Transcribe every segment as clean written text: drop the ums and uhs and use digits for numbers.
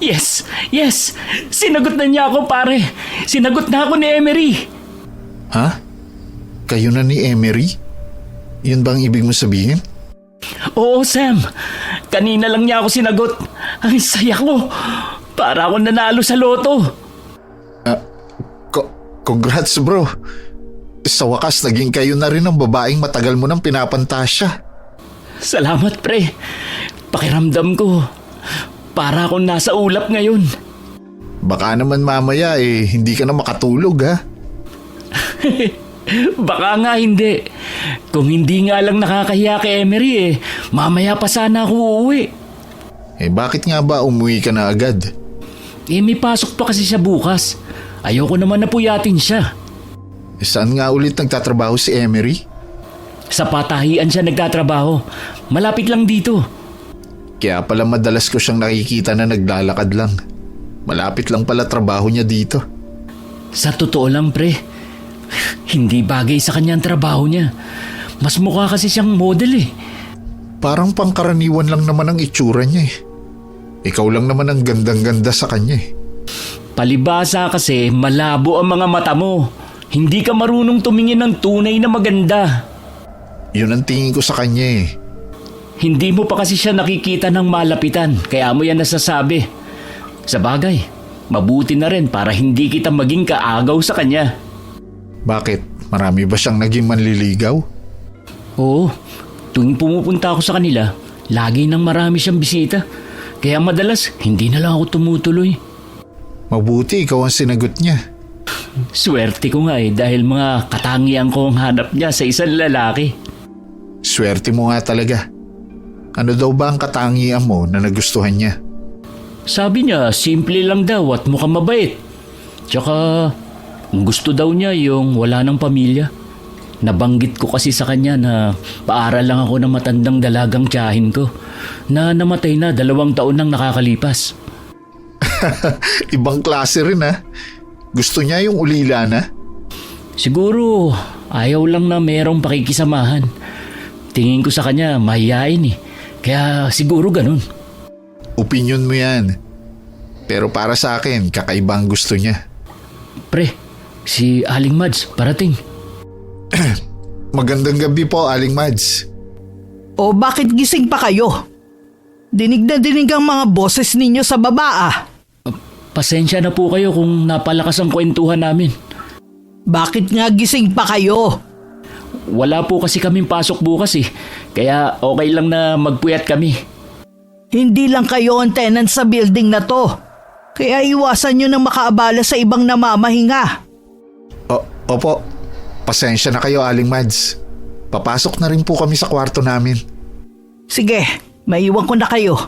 Yes! Yes! Sinagot na niya ako, pare! Sinagot na ako ni Emery! Ha? Kayo na ni Emery? Yun bang ibig mo sabihin? Oo, Sam. Kanina lang niya ako sinagot. Ang saya ko. Para ako nanalo sa loto. Congrats bro. Sa wakas naging kayo na rin ang babaeng matagal mo nang pinapantasya. Salamat, pre. Pakiramdam ko, para akong nasa ulap ngayon. Baka naman mamaya hindi ka na makatulog ha? Baka nga hindi. Kung hindi nga lang nakakahiya kay Emery mamaya pa sana ako uuwi. Bakit nga ba umuwi ka na agad? May pasok pa kasi siya bukas. Ayoko naman na puyatin siya. Saan nga ulit nagtatrabaho si Emery? Sa patahian siya nagtatrabaho. Malapit lang dito. Kaya pala madalas ko siyang nakikita na naglalakad lang. Malapit lang pala trabaho niya dito. Sa totoo lang, pre, hindi bagay sa kanya ang trabaho niya. Mas mukha kasi siyang model. Parang pangkaraniwan lang naman ang itsura niya. Ikaw lang naman ang gandang-ganda sa kanya. Palibasa kasi malabo ang mga mata mo. Hindi ka marunong tumingin ng tunay na maganda. Yun ang tingin ko sa kanya. Hindi mo pa kasi siya nakikita ng malapitan, kaya mo yan nasasabi. Sa bagay, mabuti na rin para hindi kita maging kaagaw sa kanya. Bakit? Marami ba siyang naging manliligaw? Oo, tuwing pumupunta ako sa kanila, lagi nang marami siyang bisita. Kaya madalas, hindi na lang ako tumutuloy. Mabuti ikaw ang sinagot niya. Swerte ko nga dahil mga katangian ko ang hanap niya sa isang lalaki. Swerte mo nga talaga. Ano daw ba ang katangian mo na nagustuhan niya? Sabi niya, simple lang daw at mukhang mabait. Tsaka, gusto daw niya yung wala ng pamilya. Nabanggit ko kasi sa kanya na paaral lang ako ng matandang dalagang tiyahin ko na namatay na 2 taon nang nakakalipas. Ibang klase rin ha. Gusto niya yung ulila na? Siguro, ayaw lang na merong pakikisamahan. Tingin ko sa kanya, mahihain. Kaya siguro ganun. Opinion mo yan. Pero para sa akin, kakaiba ang gusto niya. Pre, si Aling Mads, parating. Magandang gabi po, Aling Mads. O bakit gising pa kayo? Dinig na dinig ang mga boses ninyo sa baba. Pasensya na po kayo kung napalakas ang kwentuhan namin. Bakit nga gising pa kayo? Wala po kasi kaming pasok bukas kaya okay lang na magpuyat kami. Hindi lang kayo ang tenant sa building na to. Kaya iwasan nyo na makaabala sa ibang namamahinga. Opo, pasensya na kayo, Aling Mads. Papasok na rin po kami sa kwarto namin. Sige, maiwan ko na kayo.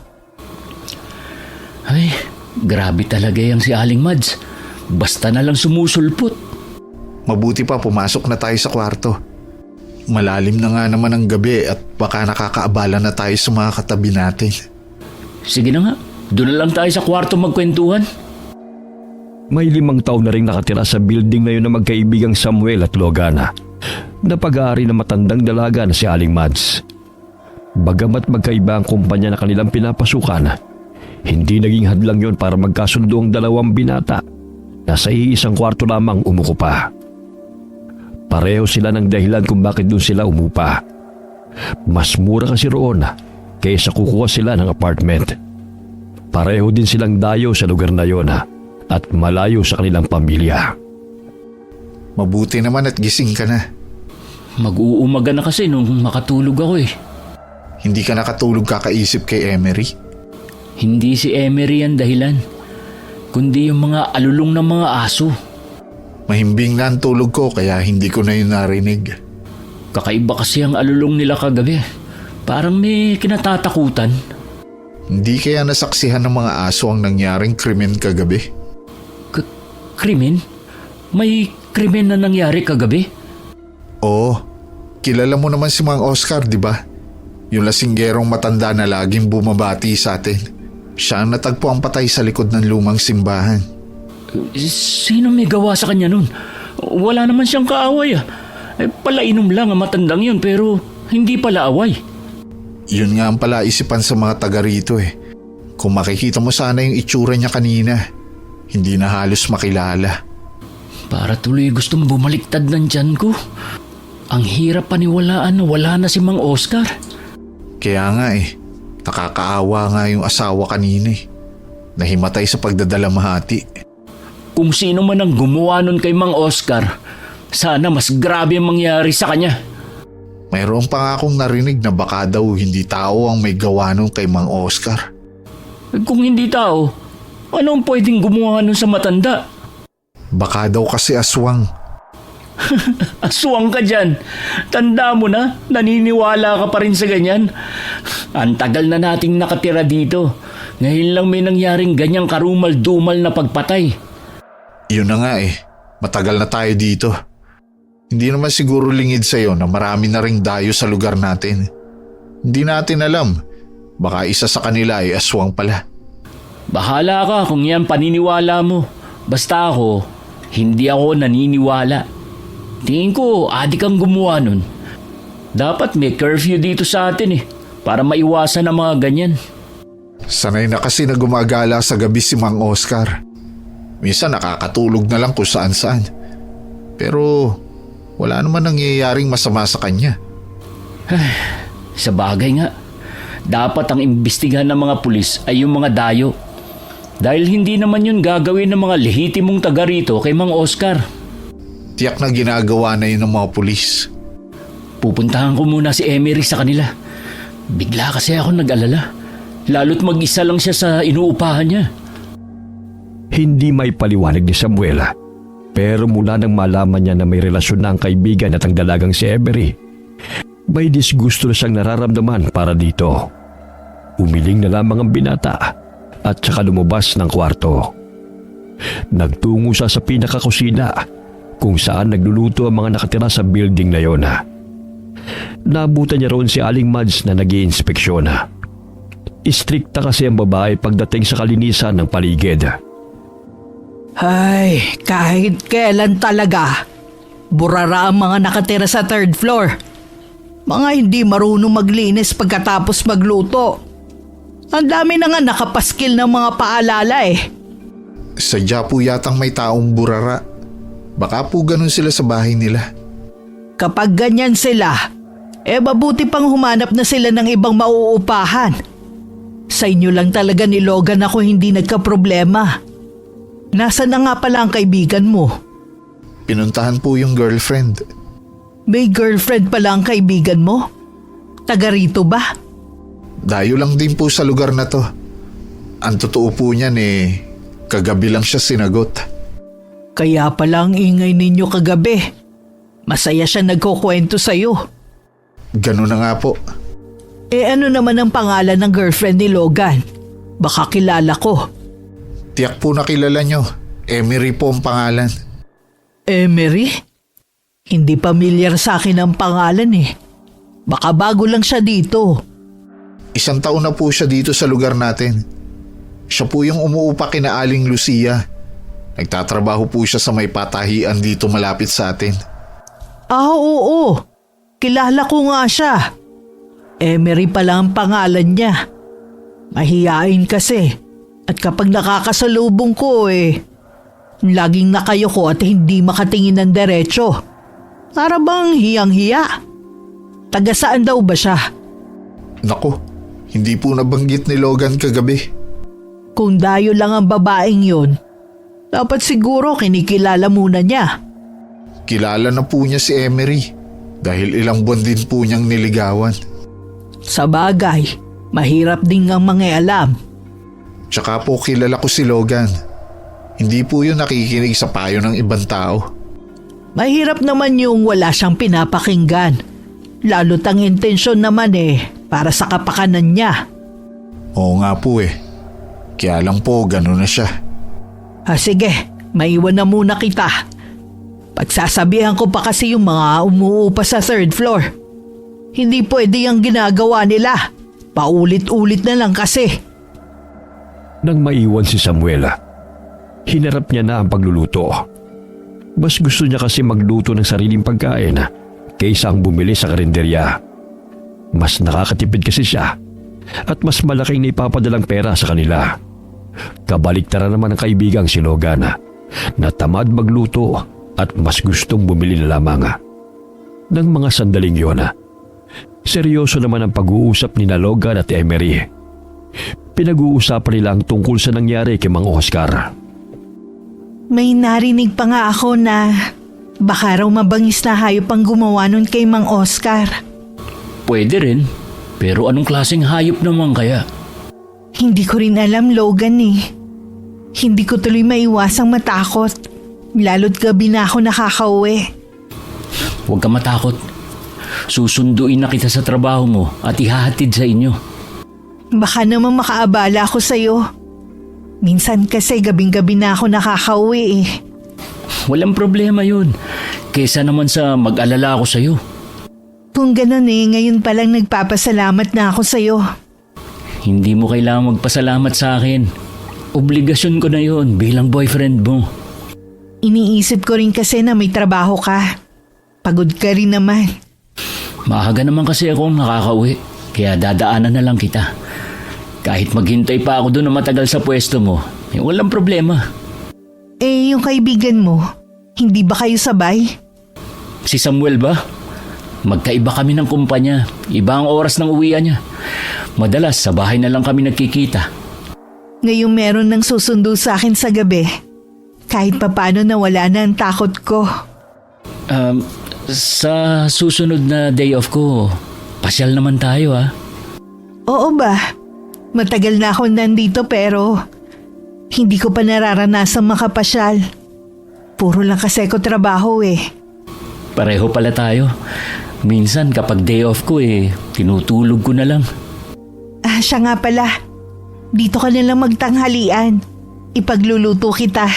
Ay, grabe talaga yang si Aling Mads. Basta na lang sumusulpot. Mabuti pa pumasok na tayo sa kwarto. Malalim na nga naman ang gabi at baka nakakaabala na tayo sa mga katabi natin. Sige na nga, doon na lang tayo sa kwarto magkwentuhan. May 5 taon na rin nakatira sa building na yun na magkaibigang Samuel at Logana, na pag-aari ng matandang dalaga na si Aling Mads. Bagamat magkaiba ang kumpanya na kanilang pinapasukan, hindi naging hadlang yon para magkasundo ang 2 binata na sa iisang kwarto lamang umuko pa. Pareho sila ng dahilan kung bakit doon sila umupa. Mas mura kasi roon kaysa kukuha sila ng apartment. Pareho din silang dayo sa lugar na yon at malayo sa kanilang pamilya. Mabuti naman at gising ka na. Mag-uumaga na kasi nung makatulog ako Hindi ka nakatulog kakaisip kay Emery? Hindi si Emery ang dahilan, kundi yung mga alulong ng mga aso. Mahimbing na ang tulog ko kaya hindi ko na yun narinig. Kakaiba kasi ang alulong nila kagabi. Parang may kinatatakutan. Hindi kaya nasaksihan ng mga aso ang nangyaring krimen kagabi? Krimen? May krimen na nangyari kagabi? Oo. Kilala mo naman si Mang Oscar, di ba? Yung lasinggerong matanda na laging bumabati sa atin. Siya ang natagpo ang patay sa likod ng lumang simbahan. Sino may gawa sa kanya nun? Wala naman siyang kaaway palainom lang ang matandang yun pero hindi pala away. Yun nga ang palaisipan sa mga taga rito Kung makikita mo sana yung itsura niya kanina, hindi na halos makilala. Para tuloy gustong bumaliktad ng tiyan ko. Ang hirap paniwalaan na wala na si Mang Oscar. Kaya nga nakakaawa nga yung asawa kanina nahimatay sa pagdadalamhati. Kung sino man ang gumawa nun kay Mang Oscar, sana mas grabe ang mangyari sa kanya. Mayroon pa nga akong narinig na baka daw hindi tao ang may gawa nun kay Mang Oscar. Kung hindi tao, ano ang pwedeng gumawa nun sa matanda? Baka daw kasi aswang. Aswang ka dyan. Tanda mo na, naniniwala ka pa rin sa ganyan. Ang tagal na nating nakatira dito. Ngayon lang may nangyaring ganyang karumal-dumal na pagpatay. Yun na nga matagal na tayo dito. Hindi naman siguro lingid sa'yo na marami na ring dayo sa lugar natin. Hindi natin alam. Baka isa sa kanila ay aswang pala. Bahala ka kung yan paniniwala mo. Basta ako, hindi ako naniniwala. Tingin ko, adik ang gumawa nun. Dapat may curfew dito sa atin para maiwasan ang mga ganyan. Sanay na kasi na gumagala sa gabi si Mang Oscar. Minsan nakakatulog na lang kung saan-saan. Pero wala naman nangyayaring masama sa kanya. Sa bagay nga, dapat ang imbestigahan ng mga pulis ay yung mga dayo. Dahil hindi naman yun gagawin ng mga lehitimong taga rito kay Mang Oscar. Tiyak na ginagawa na yun ng mga pulis. Pupuntahan ko muna si Emery sa kanila. Bigla kasi ako nag-alala. Lalo't mag-isa lang siya sa inuupahan niya. Hindi may paliwanag ni Samuel, pero mula nang malaman niya na may relasyon na ang kaibigan at ang dalagang si Emery, may disgusto na siyang nararamdaman para dito. Umiling na lamang ang binata at saka lumabas ng kwarto. Nagtungo siya sa pinakakusina kung saan nagluluto ang mga nakatira sa building na yon. Nabutan niya roon si Aling Mads na nag-iinspeksyon. Istrikta kasi ang babae pagdating sa kalinisan ng paligid. Ay, kahit kailan talaga. Burara ang mga nakatira sa third floor. Mga hindi marunong maglinis pagkatapos magluto. Ang dami na nga nakapaskil ng mga paalala Sadya po yatang may taong burara. Baka po ganun sila sa bahay nila. Kapag ganyan sila, mabuti pang humanap na sila ng ibang mauupahan. Sa inyo lang talaga ni Logan ako hindi nagka-problema. Nasaan na nga pala ang kaibigan mo? Pinuntahan po yung girlfriend. May girlfriend pala ang kaibigan mo? Taga rito ba? Dayo lang din po sa lugar na to. Ang totoo po niyan kagabi lang siya sinagot. Kaya pala ang ingay ninyo kagabi. Masaya siya nagkukwento sa'yo. Ganun na nga po. Ano naman ang pangalan ng girlfriend ni Logan? Baka kilala ko. Tiyak po na kilala nyo. Emery po ang pangalan. Emery? Hindi pamilyar sa akin ang pangalan Baka bago lang siya dito. 1 taon na po siya dito sa lugar natin. Siya po yung umuupa kina Aling Lucia. Nagtatrabaho po siya sa may patahian dito malapit sa atin. Oo. Kilala ko nga siya. Emery pala ang pangalan niya. Mahiyain kasi. At kapag nakakasalubong ko laging nakayo ko at hindi makatingin ng diretso. Para bang hiyang-hiya. Taga saan daw ba siya? Nako, hindi po nabanggit ni Logan kagabi. Kung dayo lang ang babaeng yun, dapat siguro kinikilala muna niya. Kilala na po niya si Emery dahil ilang buwan din po niyang niligawan. Sa bagay, mahirap din ang mangialam. Tsaka po kilala ko si Logan. Hindi po yun nakikinig sa payo ng ibang tao. Mahirap naman yung wala siyang pinapakinggan. Lalo't ang intensyon naman para sa kapakanan niya. Oo nga po Kaya lang po gano'n na siya. Sige, maiwan na muna kita. Pagsasabihan ko pa kasi yung mga umuupa sa third floor. Hindi pwede yung ginagawa nila. Paulit-ulit na lang kasi. Nang maiwan si Samuel, hinarap niya na ang pagluluto. Mas gusto niya kasi magluto ng sariling pagkain kaysa ang bumili sa karinderya. Mas nakakatipid kasi siya at mas malaking naipapadalang pera sa kanila. Kabaliktaran naman ang kaibigang si Logan na tamad magluto at mas gustong bumili na lamang. Nang mga sandaling yun, seryoso naman ang pag-uusap ni Logan at Emery. Pinag-uusapan nila ang tungkol sa nangyari kay Mang Oscar. May narinig pa nga ako na baka raw mabangis na hayop ang gumawa nun kay Mang Oscar. Pwede rin, pero anong klaseng hayop naman kaya? Hindi ko rin alam, Logan eh. Hindi ko tuloy maiwasang matakot. Lalo't gabi na ako nakakauwi. Huwag ka matakot. Susunduin na kita sa trabaho mo at ihahatid sa inyo. Baka naman makaabala ako sa'yo. Minsan kasi gabing-gabi na ako nakakauwi eh. Walang problema yun. Kesa naman sa mag-alala ako sa'yo. Kung ganun eh, ngayon palang nagpapasalamat na ako sa'yo. Hindi mo kailangang magpasalamat sa akin. Obligasyon ko na yun bilang boyfriend mo. Iniisip ko rin kasi na may trabaho ka. Pagod ka rin naman. Maaga naman kasi akong nakakauwi. Kaya dadaanan na lang kita. Kahit maghintay pa ako doon na matagal sa pwesto mo, walang problema. Eh, yung kaibigan mo, hindi ba kayo sabay? Si Samuel ba? Magkaiba kami ng kumpanya. Iba ang oras ng uwian niya. Madalas sa bahay na lang kami nagkikita. Ngayong meron ng susundo sa akin sa gabi. Kahit papano nawala na ang takot ko. Sa susunod na day off ko, pasyal naman tayo ha. Oo ba? Matagal na ako nandito pero hindi ko pa nararanasang makapasyal. Puro lang kasi ko trabaho eh. Pareho pala tayo. Minsan kapag day off ko tinutulog ko na lang. Siya nga pala. Dito ka nalang magtanghalian. Ipagluluto kita.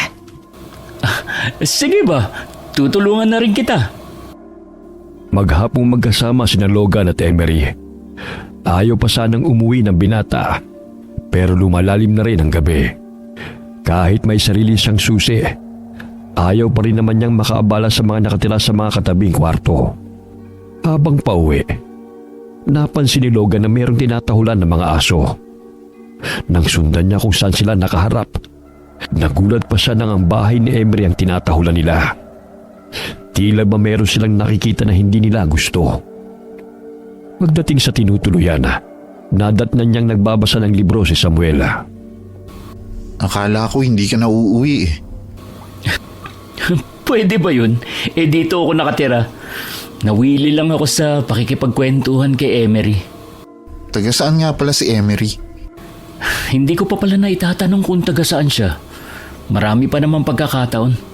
Sige ba? Tutulungan na rin kita. Maghapong magkasama sina Logan at Emery. Ayaw pa sanang umuwi ng binata, pero lumalalim na rin ang gabi. Kahit may sarili siyang susi, ayaw pa rin naman niyang makaabala sa mga nakatira sa mga katabing kwarto. Habang pauwi, napansin ni Logan na mayroong tinatahulan ng mga aso. Nang sundan niya kung saan sila nakaharap, nagulat pa siya nang ang bahay ni Emery ang tinatahulan nila. Tila ba meron silang nakikita na hindi nila gusto. Pagdating sa tinutuluyan, nadatnan niyang nagbabasa ng libro si Samuel. Akala ko hindi ka na uuwi eh. Pwede ba yun? Dito ako nakatira. Nawili lang ako sa pakikipagkwentuhan kay Emery. Taga saan nga pala si Emery? Hindi ko pa pala na itatanong kung taga saan siya. Marami pa naman pagkakataon.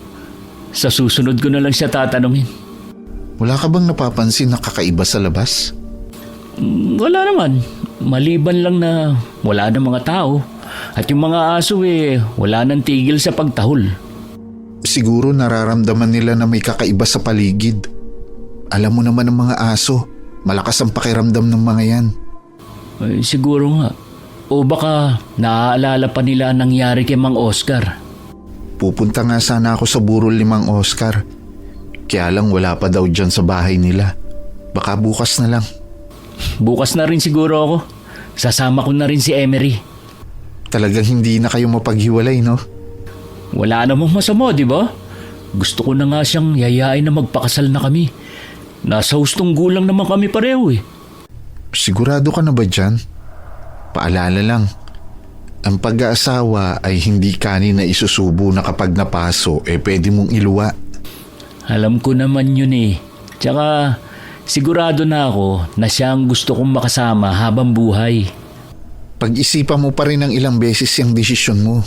Sa susunod ko na lang siya tatanungin. Wala ka bang napapansin na kakaiba sa labas? Wala naman. Maliban lang na wala na mga tao. At yung mga aso wala nang tigil sa pagtahol. Siguro nararamdaman nila na may kakaiba sa paligid. Alam mo naman ang mga aso. Malakas ang pakiramdam ng mga yan. Siguro nga. O baka naaalala pa nila ang nangyari kay Mang Oscar. Pupunta nga sana ako sa burol ni Mang Oscar. Kaya lang wala pa daw dyan sa bahay nila. Baka bukas na lang. Bukas na rin siguro ako. Sasama ko na rin si Emery. Talagang hindi na kayo mapaghiwalay, no? Wala namang masama, di ba? Gusto ko na nga siyang yayain na magpakasal na kami. Nasa hustong gulang naman kami pareho eh. Sigurado ka na ba dyan? Paalala lang, ang pag-aasawa ay hindi kanin na isusubo na kapag napaso pwede mong iluwa. Alam ko naman yun eh. Tsaka sigurado na ako na siya ang gusto kong makasama habang buhay. Pag-isipan mo pa rin ng ilang beses yung desisyon mo.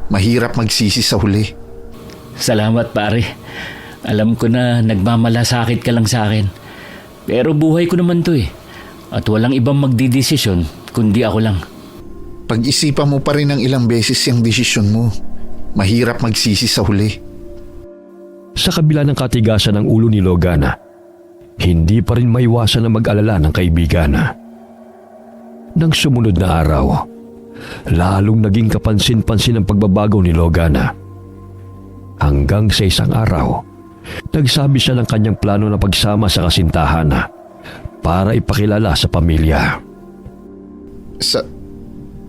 Mahirap magsisi sa huli. Salamat pare. Alam ko na nagmamalasakit ka lang sa akin. Pero buhay ko naman to eh. At walang ibang magdidesisyon kundi ako lang. Pag-isipan mo pa rin ng ilang beses yung desisyon mo. Mahirap magsisi sa huli. Sa kabila ng katigasan ng ulo ni Logan, hindi pa rin maiwasan na mag-alala ng kaibigan. Nang sumunod na araw, lalong naging kapansin-pansin ang pagbabago ni Logan. Hanggang sa isang araw, nagsabi siya ng kanyang plano na pagsama sa kasintahan para ipakilala sa pamilya.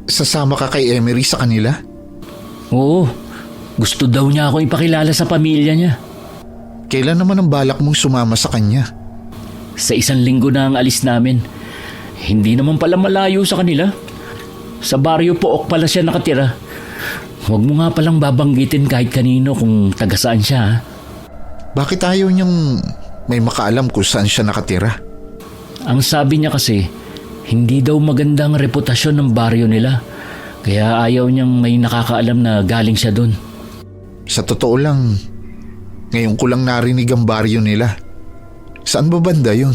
Sasama ka kay Emery sa kanila? Oo, gusto daw niya ako ipakilala sa pamilya niya. Kailan naman ang balak mong sumama sa kanya? Sa 1 linggo na ang alis namin. Hindi naman pala malayo sa kanila. Sa baryo Pook pala siya nakatira. Huwag mo nga palang babanggitin kahit kanino kung taga saan siya, ha? Bakit ayaw niyang may makaalam kung saan siya nakatira? Ang sabi niya kasi, hindi daw magandang reputasyon ng baryo nila. Kaya ayaw niyang may nakakaalam na galing siya doon. Sa totoo lang, ngayon ko lang narinig ang baryo nila. Saan ba banda yun?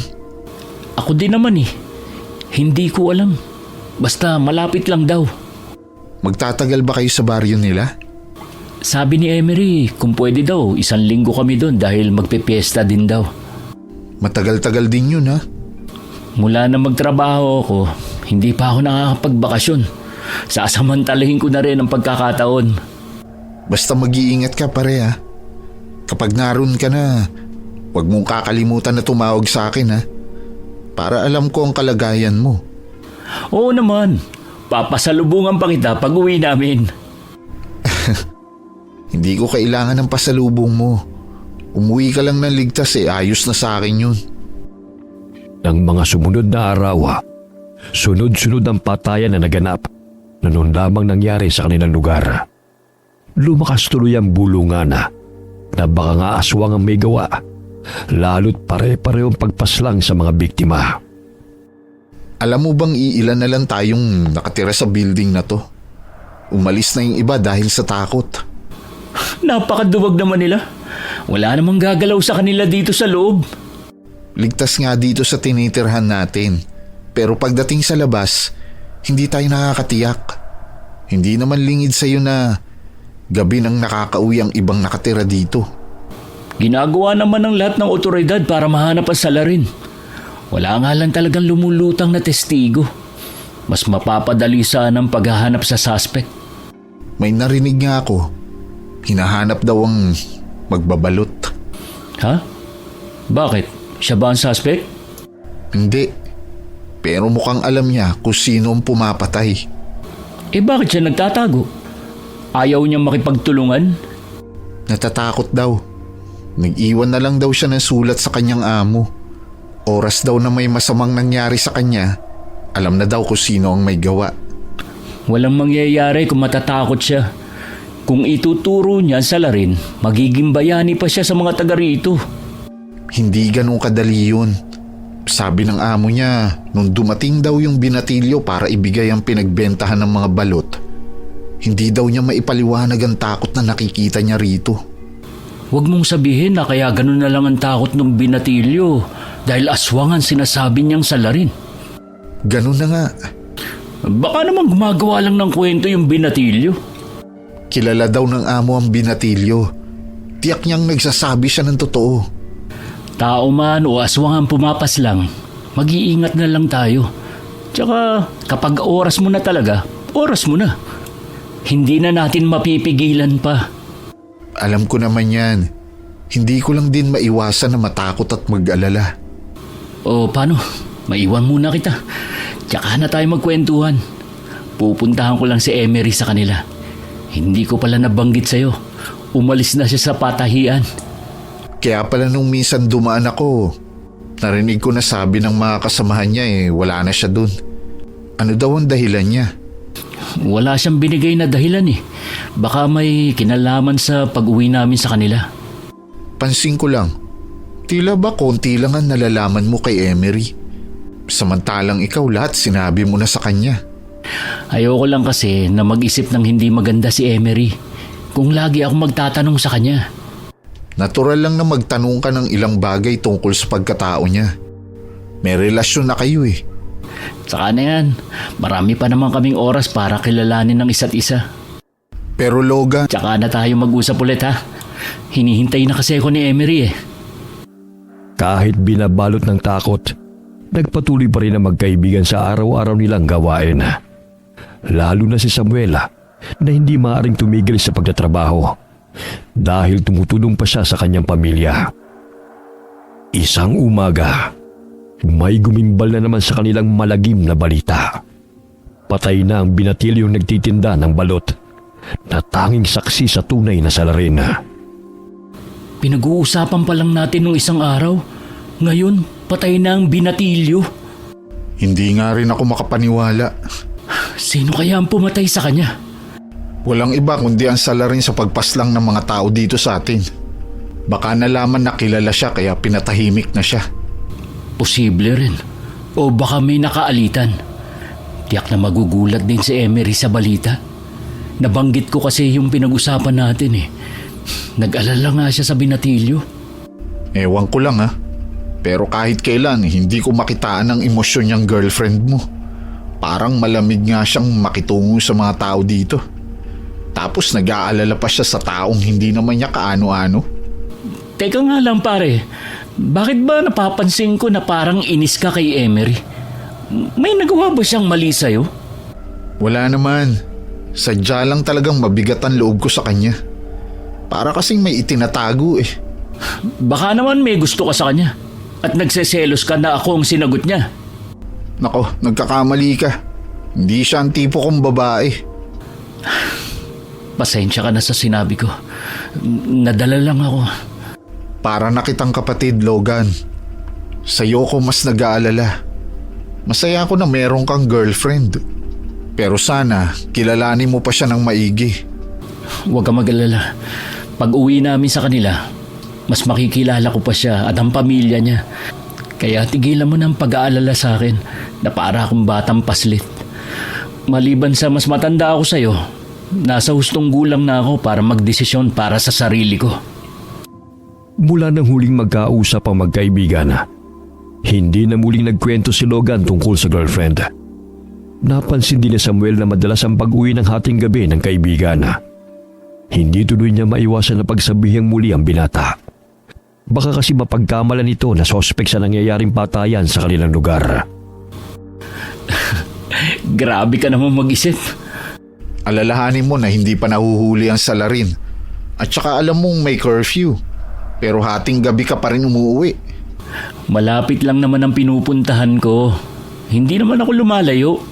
Ako din naman eh. Hindi ko alam. Basta malapit lang daw. Magtatagal ba kayo sa baryo nila? Sabi ni Emery, kung pwede daw, 1 linggo kami doon dahil magpipiesta din daw. Matagal-tagal din yun, ha? Mula na magtrabaho ako, hindi pa ako nakakapagbakasyon. Sasamantalahin ko na rin ang pagkakataon. Basta mag-iingat ka pare, ha? Kapag naroon ka na, huwag mong kakalimutan na tumawag sa akin, ha? Para alam ko ang kalagayan mo. Oo naman, papasalubungan pa kita pag uwi namin. Hindi ko kailangan ng pasalubong mo. Umuwi ka lang ng ligtas ayos na sa akin yun. Ng mga sumunod na araw, sunod-sunod ang patayan na naganap na noon lamang nangyari sa kanilang lugar. Lumakas tuloy ang bulungan na baka nga aswang ang may gawa, lalo't pare-parehong pagpaslang sa mga biktima. Alam mo bang iilan na lang tayong nakatira sa building na to? Umalis na yung iba dahil sa takot. Napakaduwag naman nila. Wala namang gagalaw sa kanila dito sa loob. Ligtas nga dito sa tinitirhan natin. Pero pagdating sa labas, hindi tayo nakakatiyak. Hindi naman lingid sa'yo na gabi nang nakakauwi ang ibang nakatira dito. Ginagawa naman ng lahat ng otoridad para mahanap ang salarin. Wala nga lang talagang lumulutang na testigo. Mas mapapadali sana ang paghahanap sa suspect. May narinig nga ako. Hinahanap daw ang magbabalot. Ha? Bakit? Siya ba ang suspect? Hindi. Pero mukhang alam niya kung sino ang pumapatay. Bakit siya nagtatago? Ayaw niyang makipagtulungan? Natatakot daw. Nag-iwan na lang daw siya ng sulat sa kanyang amo. Oras daw na may masamang nangyari sa kanya, alam na daw kung sino ang may gawa. Walang mangyayari kung matatakot siya. Kung ituturo niya ang salarin, magiging bayani pa siya sa mga taga rito. Hindi ganun kadali yun. Sabi ng amo niya, nung dumating daw yung binatilyo para ibigay ang pinagbentahan ng mga balot, hindi daw niya maipaliwanag ang takot na nakikita niya rito. Huwag mong sabihin na kaya ganun na lang ang takot ng binatilyo dahil aswang ang sinasabi niyang salarin. Ganun na nga. Baka naman gumagawa lang ng kwento yung binatilyo. Kilala daw ng amo ang binatilyo. Tiyak niyang nagsasabi siya ng totoo. Tao man o aswang ang pumapas lang, mag-iingat na lang tayo. Tsaka kapag oras mo na talaga, oras mo na. Hindi na natin mapipigilan pa. Alam ko naman yan. Hindi ko lang din maiwasan na matakot at mag-alala. O paano? Maiwan muna kita. Tsaka na tayo magkwentuhan. Pupuntahan ko lang si Emery sa kanila. Hindi ko pala nabanggit sa'yo. Umalis na siya sa patahian. Kaya pala nung minsan dumaan ako, narinig ko na sabi ng mga kasamahan niya wala na siya dun. Ano daw ang dahilan niya? Wala siyang binigay na dahilan eh. Baka may kinalaman sa pag-uwi namin sa kanila. Pansin ko lang, tila ba konti lang ang nalalaman mo kay Emery? Samantalang ikaw lahat sinabi mo na sa kanya. Ayoko lang kasi na mag-isip ng hindi maganda si Emery kung lagi ako magtatanong sa kanya. Natural lang na magtanong ka ng ilang bagay tungkol sa pagkatao niya. May relasyon na kayo eh. Saka na yan, marami pa naman kaming oras para kilalanin ng isa't isa. Pero Logan, Tsaka na tayo mag-usap ulit ha. Hinihintay na kasi ako ni Emery eh. Kahit binabalot ng takot, nagpatuloy pa rin ang magkaibigan sa araw-araw nilang gawain. Lalo na si Samuela na hindi maaaring tumigil sa pagtatrabaho dahil tumutulong pa siya sa kanyang pamilya. Isang umaga, may gumimbal na naman sa kanilang malagim na balita. Patay na ang binatilyong nagtitinda ng balot na tanging saksi sa tunay na salarin. Pinag-uusapan pa lang natin nung isang araw. Ngayon, patay na ang binatilyo. Hindi nga rin ako makapaniwala. Sino kaya ang pumatay sa kanya? Walang iba kundi ang salarin sa pagpaslang ng mga tao dito sa atin. Baka nalaman na kilala siya kaya pinatahimik na siya. Posible rin. O baka may nakaalitan. Tiyak na magugulat din si Emery sa balita. Nabanggit ko kasi yung pinag-usapan natin eh. Nag-alala nga siya sa binatilyo. Ewan ko lang ha. Pero kahit kailan hindi ko makitaan ang emosyon niyang girlfriend mo. Parang malamig nga siyang makitungo sa mga tao dito. Tapos nag-aalala pa siya sa taong hindi naman niya kaano-ano. Teka nga lang pare, bakit ba napapansin ko na parang inis ka kay Emery? May nagawa ba siyang mali sa'yo? Wala naman. Sadya lang talagang mabigat ang loob ko sa kanya. Para kasing may itinatago eh. Baka naman may gusto ka sa kanya at nagseselos ka na ako ang sinagot niya. Nako, nagkakamali ka. Hindi siya ang tipo kong babae. Pasensya ka na sa sinabi ko. Nadala lang ako. Para na kitang kapatid, Logan. Sa'yo ko mas nag-aalala. Masaya ako na meron kang girlfriend. Pero sana, kilalanin mo pa siya ng maigi. Huwag ka mag-alala. Pag uwi namin sa kanila, mas makikilala ko pa siya at ang pamilya niya. Kaya tigilan mo ng pag-aalala sa akin na para akong batang paslit. Maliban sa mas matanda ako sa'yo, nasa hustong gulang na ako para magdesisyon para sa sarili ko. Mula nang huling magkausap ang magkaibigan, hindi na muling nagkwento si Logan tungkol sa girlfriend. Napansin din ni Samuel na madalas ang pag-uwi ng hating gabi ng kaibigan. Hindi tuloy niya maiwasan na pagsabihing muli ang binata. Baka kasi mapagkamalan ito na sospek sa nangyayaring patayan sa kanilang lugar. Grabe ka naman mag-isip. Alalahanin mo na hindi pa nahuhuli ang salarin. At saka alam mong may curfew. Pero hating gabi ka pa rin umuwi. Malapit lang naman ang pinupuntahan ko. Hindi naman ako lumalayo.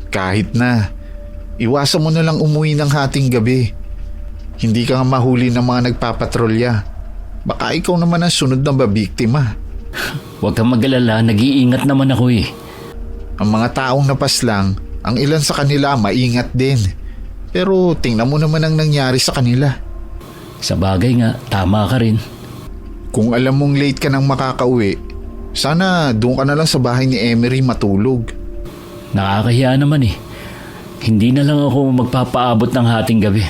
Kahit na, iwasan mo na lang umuwi ng hating gabi. Hindi ka nga mahuli ng mga nagpapatrolya. Baka ikaw naman ang sunod na babiktima. Huwag kang mag-alala, nag-iingat naman ako eh. Ang mga taong napaslang, ang ilan sa kanila maingat din. Pero tingnan mo naman ang nangyari sa kanila. Sa bagay nga, tama ka rin. Kung alam mong late ka nang makakauwi, sana doon ka na lang sa bahay ni Emery matulog. Nakakahiya naman eh. Hindi na lang ako magpapaabot ng hating gabi.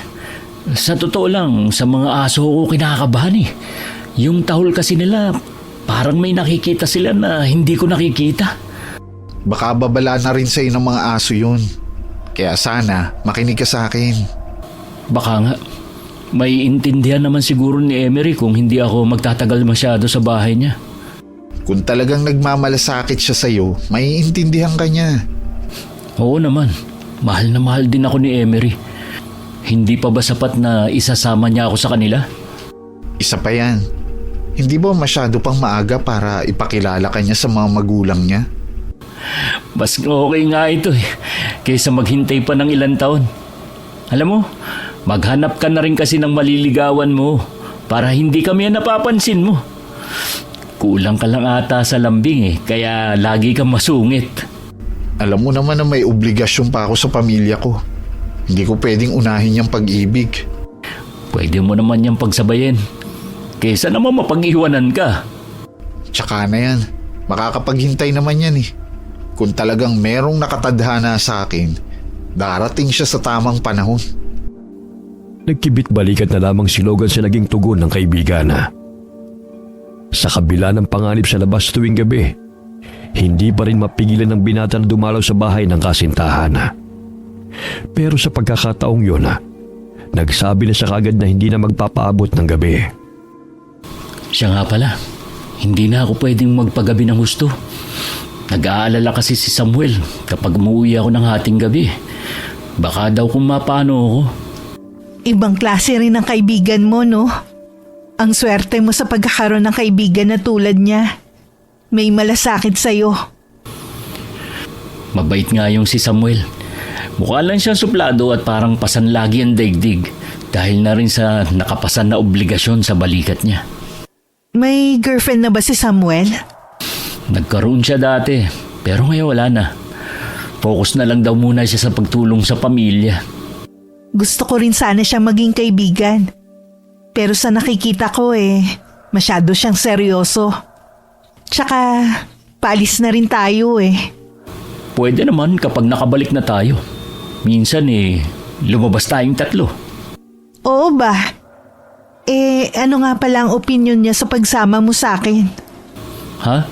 Sa totoo lang, sa mga aso ko kinakabahan eh. Yung tahol kasi nila, parang may nakikita sila na hindi ko nakikita. Baka babala na rin sa'yo ng mga aso yun. Kaya sana makinig ka sa akin. Baka nga, may intindihan naman siguro ni Emery kung hindi ako magtatagal masyado sa bahay niya. Kung talagang nagmamalasakit siya sa'yo, maiintindihan ka niya. Oo naman, mahal na mahal din ako ni Emery. Hindi pa ba sapat na isasama niya ako sa kanila? Isa pa yan. Hindi ba masyado pang maaga para ipakilala ka niya sa mga magulang niya? Mas okay nga ito eh, kaysa maghintay pa ng ilang taon. Alam mo, maghanap ka na rin kasi ng maliligawan mo para hindi kami napapansin mo. Kulang ka lang ata sa lambing eh, kaya lagi kang masungit. Alam mo naman na may obligasyon pa ako sa pamilya ko. Hindi ko pwedeng unahin yung pag-ibig. Pwede mo naman yung pagsabayin, kaysa naman mapag-iwanan ka. Tsaka na yan, makakapaghintay naman yan eh. Kung talagang merong nakatadhana sa akin, darating siya sa tamang panahon. Nagkibit-balikat na lamang si Logan sa naging tugon ng kaibigan. Sa kabila ng panganib sa labas tuwing gabi, hindi pa rin mapigilan ng binata na dumalaw sa bahay ng kasintahan. Pero sa pagkakataong yun, nagsabi na siya kagad na hindi na magpapaabot ng gabi. Siya nga pala, hindi na ako pwedeng magpagabi ng husto. Nag-aalala kasi si Samuel kapag umuwi ako ng hating gabi. Baka daw kung mapano ako. Ibang klase rin ang kaibigan mo, no? Ang swerte mo sa pagkakaroon ng kaibigan na tulad niya. May malasakit sa'yo. Mabait nga yung si Samuel. Mukha lang siyang suplado at parang pasanlagi ang daigdig dahil na rin sa nakapasan na obligasyon sa balikat niya. May girlfriend na ba si Samuel? Nagkaroon siya dati, pero ngayon wala na. Focus na lang daw muna siya sa pagtulong sa pamilya. Gusto ko rin sana siya maging kaibigan. Pero sa nakikita ko masyado siyang seryoso. Tsaka, paalis na rin tayo Pwede naman kapag nakabalik na tayo. Minsan lumabas tayong 3. Oo ba? Ano nga pala ang opinion niya sa pagsama mo sa akin? Ha?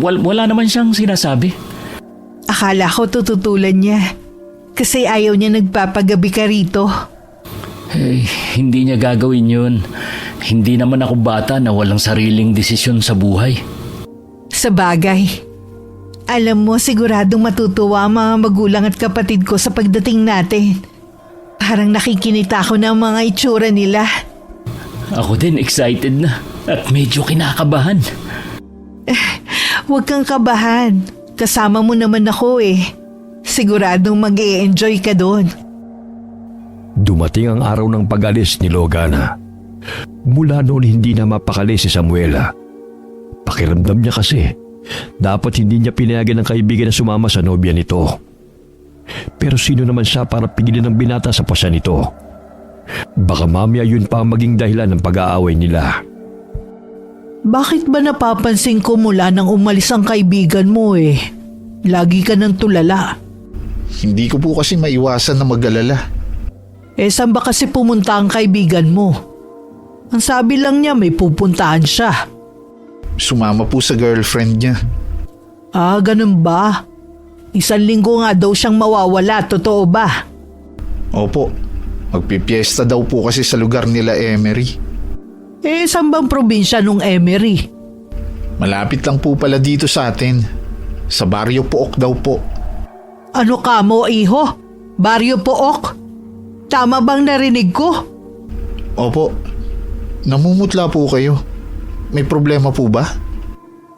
Wala naman siyang sinasabi. Akala ko tututulan niya. Kasi ayaw niya nagpapagabi ka rito. Hindi niya gagawin yun. Hindi naman ako bata na walang sariling desisyon sa buhay. Sa bagay, alam mo siguradong matutuwa ang mga magulang at kapatid ko sa pagdating natin. Parang nakikinita ako ng mga itsura nila. Ako din excited na at medyo kinakabahan. Huwag kang kabahan. Kasama mo naman ako Siguradong mag-e-enjoy ka doon. Dumating ang araw ng pag-alis ni Logana. Mula noon hindi na mapakali si Samuela. Pakiramdam niya kasi, dapat hindi niya pinayagan ng kaibigan na sumama sa nobya nito. Pero sino naman siya para pigilin ng binata sa pasya nito? Baka mamaya yun pa ang maging dahilan ng pag-aaway nila. Bakit ba napapansin ko mula nang umalis ang kaibigan mo Lagi ka nang tulala. Hindi ko po kasi maiwasan na mag-alala. Saan ba kasi pumunta ang kaibigan mo? Ang sabi lang niya may pupuntahan siya. Sumama po sa girlfriend niya. Ganun ba? 1 linggo nga daw siyang mawawala, totoo ba? Opo, magpipiesta daw po kasi sa lugar nila Emery. Saan bang probinsya nung Emery? Malapit lang po pala dito sa atin. Sa Baryo Pook daw po. Ano ka mo, iho? Baryo Pook? Tama bang narinig ko? Opo, namumutla po kayo. May problema po ba?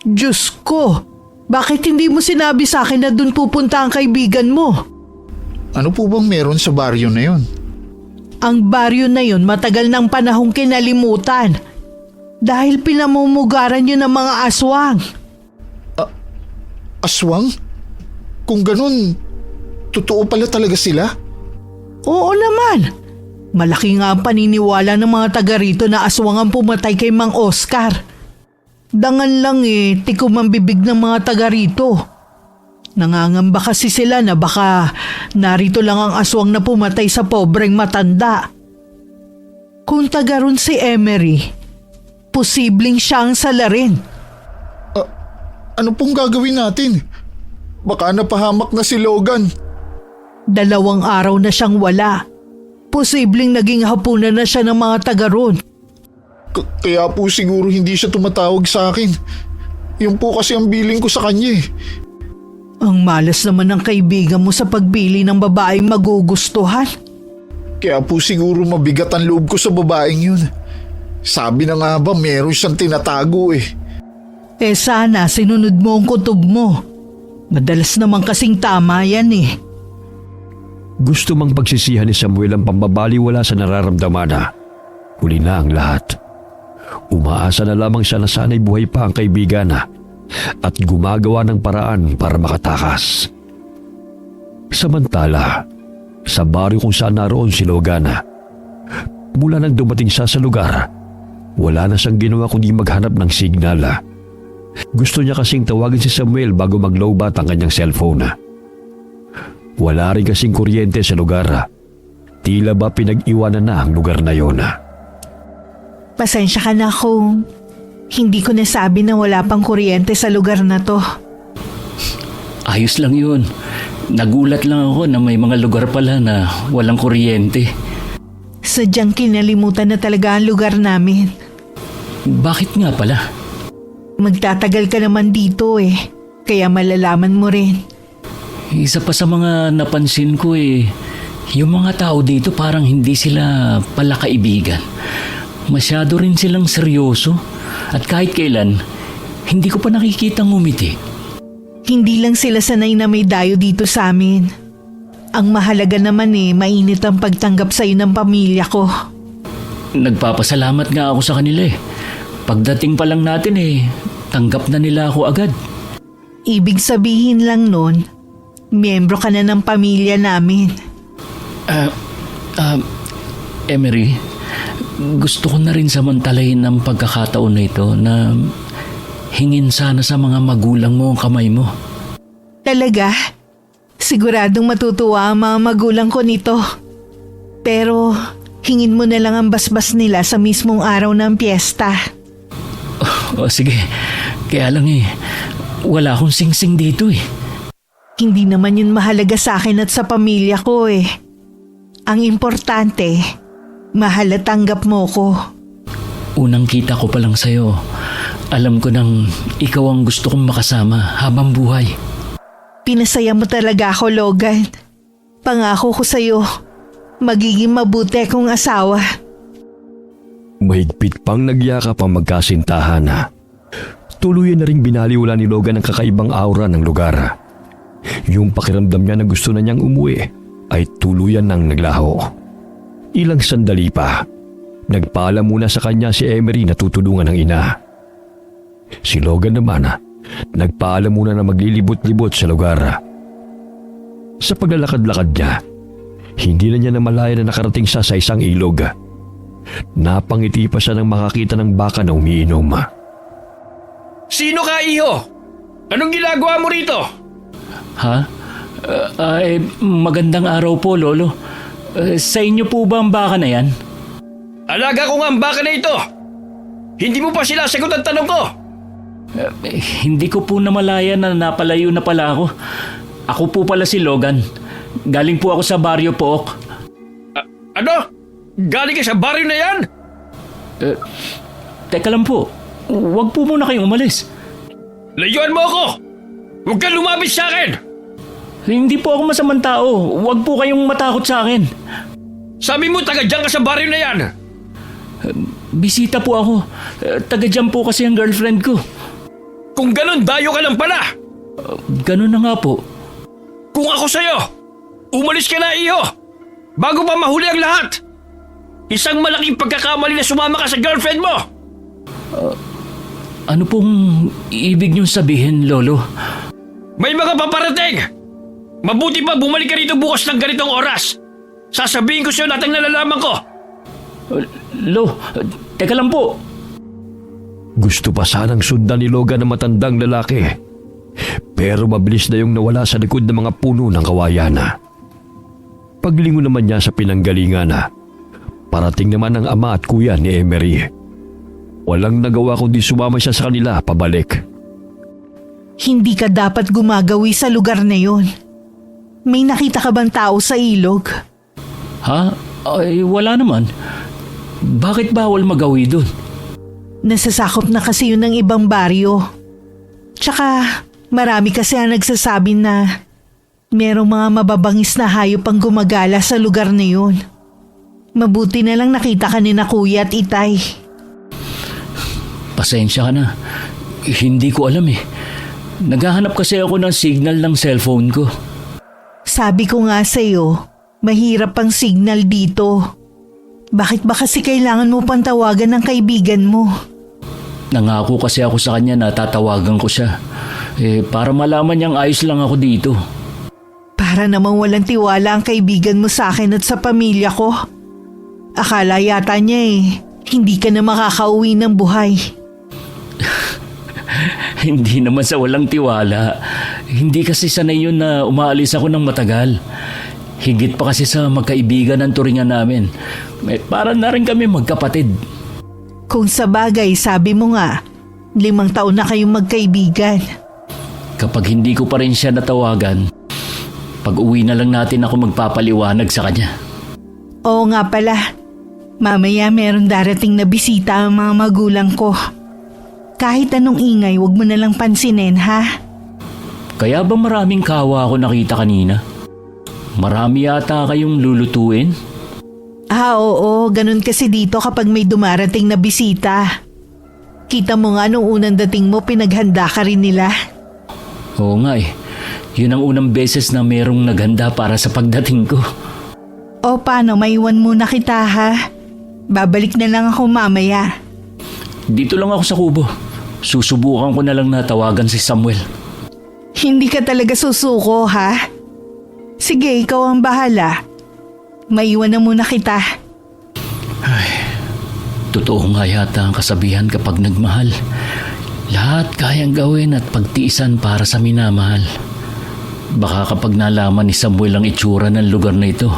Diyos ko, bakit hindi mo sinabi sa akin na dun pupunta ang kaibigan mo? Ano po bang meron sa baryo na yon? Ang baryo na yon matagal ng panahong kinalimutan dahil pinamumugaran yun ng mga aswang. Aswang? Kung ganun, totoo pala talaga sila? Oo naman. Malaki nga ang paniniwala ng mga taga rito na aswang ang pumatay kay Mang Oscar. Dangan lang tikom ang bibig ng mga taga rito. Nangangamba kasi sila na baka narito lang ang aswang na pumatay sa pobreng matanda. Kung taga ron si Emery, posibleng siya ang salarin. Ano pong gagawin natin? Baka napahamak na si Logan. 2 araw na siyang wala. Posibleng naging hapunan na siya ng mga taga ron. Kaya po siguro hindi siya tumatawag sa akin. Yun po kasi ang billing ko sa kanya Ang malas naman ng kaibigan mo sa pagbili ng babaeng magugustuhan. Kaya po siguro mabigat ang loob ko sa babaeng yun. Sabi na nga ba meron siyang tinatago Sana sinunod mo ang kutob mo. Madalas naman kasing tama yan Gusto mang pagsisihan ni Samuel ang pambabaliwala sa nararamdaman na. Huli na ang lahat. Umaasa na lamang siya na sana'y buhay pa ang kaibigan at gumagawa ng paraan para makatakas. Samantala, sa baryo kung saan naroon si Logana, mula nang dumating siya sa lugar, wala na siyang ginawa kundi maghanap ng signal. Gusto niya kasing tawagin si Samuel bago mag-lowbat ang kanyang cellphone. Wala rin kasing kuryente sa lugar. Tila ba pinag-iwanan na ang lugar na yon. Pasensya ka na kung hindi ko nasabi na wala pang kuryente sa lugar na to. Ayos lang yun. Nagulat lang ako na may mga lugar pala na walang kuryente. Sadyang kinalimutan na talaga ang lugar namin. Bakit nga pala? Magtatagal ka naman dito kaya malalaman mo rin. Isa pa sa mga napansin ko yung mga tao dito parang hindi sila pala kaibigan. Masyado rin silang seryoso at kahit kailan, hindi ko pa nakikitang ngumiti. Hindi lang sila sanay na may dayo dito sa amin. Ang mahalaga naman mainit ang pagtanggap sa'yo ng pamilya ko. Nagpapasalamat nga ako sa kanila eh. Pagdating pa lang natin tanggap na nila ako agad. Ibig sabihin lang nun, miyembro ka na ng pamilya namin. Emery, gusto ko na rin samantalahin ang pagkakataon na ito na hingin sana sa mga magulang mo ang kamay mo. Talaga? Siguradong matutuwa ang mga magulang ko nito. Pero hingin mo na lang ang basbas nila sa mismong araw ng piyesta. O sige, kaya lang wala akong singsing dito eh. Hindi naman yun mahalaga sa akin at sa pamilya ko eh. Ang importante, mahal at tanggap mo ko. Unang kita ko pa lang sa'yo, alam ko nang ikaw ang gusto kong makasama habang buhay. Pinasaya mo talaga ako, Logan. Pangako ko sa'yo, magiging mabuti kong asawa. Mahigpit pang nagyakap ang magkasintahan na. Tuluyan na ring binaliwala ni Logan ang kakaibang aura ng lugar. Yung pakiramdam niya na gusto na niyang umuwi ay tuluyan nang naglaho. Ilang sandali pa, nagpaalam muna sa kanya si Emery na tutulungan ng ina. Si Logan naman nagpaalam muna na maglilibot-libot sa lugar. Sa paglalakad-lakad niya, hindi na niya namalayan na nakarating siya sa isang ilog. Napangiti pa siya nang makakita ng baka na umiinom. Sino ka, iho? Anong ginagawa mo rito? Ha? Magandang araw po, Lolo. Sa inyo po ba ang baka na yan? Alaga ko nga ang baka na ito. Hindi mo pa sinasagot ang tanong ko. Hindi ko po namalayan na napalayo na pala ako. Ako po pala si Logan. Galing po ako sa Barrio Pook. Ano? Galing ka sa baryo na yan? Teka lang po. Huwag po muna kayong umalis. Layuan mo ako! Huwag kang lumapit sa akin! Hindi po ako masamang tao. Huwag po kayong matakot sa akin. Sabi mo taga dyan ka sa baryo na yan. Bisita po ako. Taga dyan po kasi ang girlfriend ko. Kung ganun, dayo ka lang pala. Ganun na nga po. Kung ako sa'yo, umalis ka na, iho! Bago pa mahuli ang lahat! Isang malaking pagkakamali na sumama ka sa girlfriend mo! Ano pong ibig niyong sabihin, Lolo? May mga paparating! Mabuti pa bumalik ka rito bukas ng ganitong oras! Sasabihin ko sa'yo lahat ang nalalaman ko! Teka lang po. Gusto pa sanang sundan ni Logan na matandang lalaki. Pero mabilis na yung nawala sa likod ng mga puno ng kawayan. Paglingon naman niya sa pinanggalingan, parating naman ang ama at kuya ni Emery. Walang nagawa kundi sumama siya sa kanila pabalik. Hindi ka dapat gumagawi sa lugar na yon. May nakita ka bang tao sa ilog? Ha? Ay, wala naman. Bakit bawal magawi dun? Nasasakop na kasi yun ng ibang baryo. Tsaka marami kasi ang nagsasabi na merong mga mababangis na hayop ang gumagala sa lugar na yun. Mabuti na lang nakita ka ni na kuya at itay. Pasensya ka na. Hindi ko alam eh. Naghahanap kasi ako ng signal ng cellphone ko. Sabi ko nga sa'yo, mahirap ang signal dito. Bakit ba kasi kailangan mo pang tawagan ng kaibigan mo? Nangako kasi ako sa kanya na tatawagan ko siya. Para malaman niyang ayos lang ako dito. Para namang walang tiwala ang kaibigan mo sa akin at sa pamilya ko. Akala yata niya hindi ka na makakauwi ng buhay. Hindi naman sa walang tiwala. Hindi kasi sanay yun na umaalis ako ng matagal. Higit pa kasi sa magkaibigan ng turingan namin. Para na rin kami magkapatid. Kung sa bagay, sabi mo nga, 5 taon na kayong magkaibigan. Kapag hindi ko pa rin siya natawagan, pag uwi na lang natin ako magpapaliwanag sa kanya. Oo nga pala. Mamaya meron darating na bisita ang mga magulang ko. Kahit anong ingay, wag mo na lang pansinin, ha? Kaya ba maraming kawa ako nakita kanina? Marami yata kayong lulutuin? Oo, ganun kasi dito kapag may dumarating na bisita. Kita mo nga nung unang dating mo, pinaghanda ka rin nila. Oo nga eh. Yun ang unang beses na merong naghanda para sa pagdating ko. O paano, maiwan muna kita ha? Babalik na lang ako mamaya. Dito lang ako sa kubo. Susubukan ko na lang na tawagan si Samuel. Hindi ka talaga susuko ha? Sige, ikaw ang bahala. Maiwan na muna kita. Totoo nga yata ang kasabihan kapag nagmahal. Lahat kayang gawin at pagtiisan para sa minamahal. Baka kapag nalaman ni Samuel ang itsura ng lugar na ito,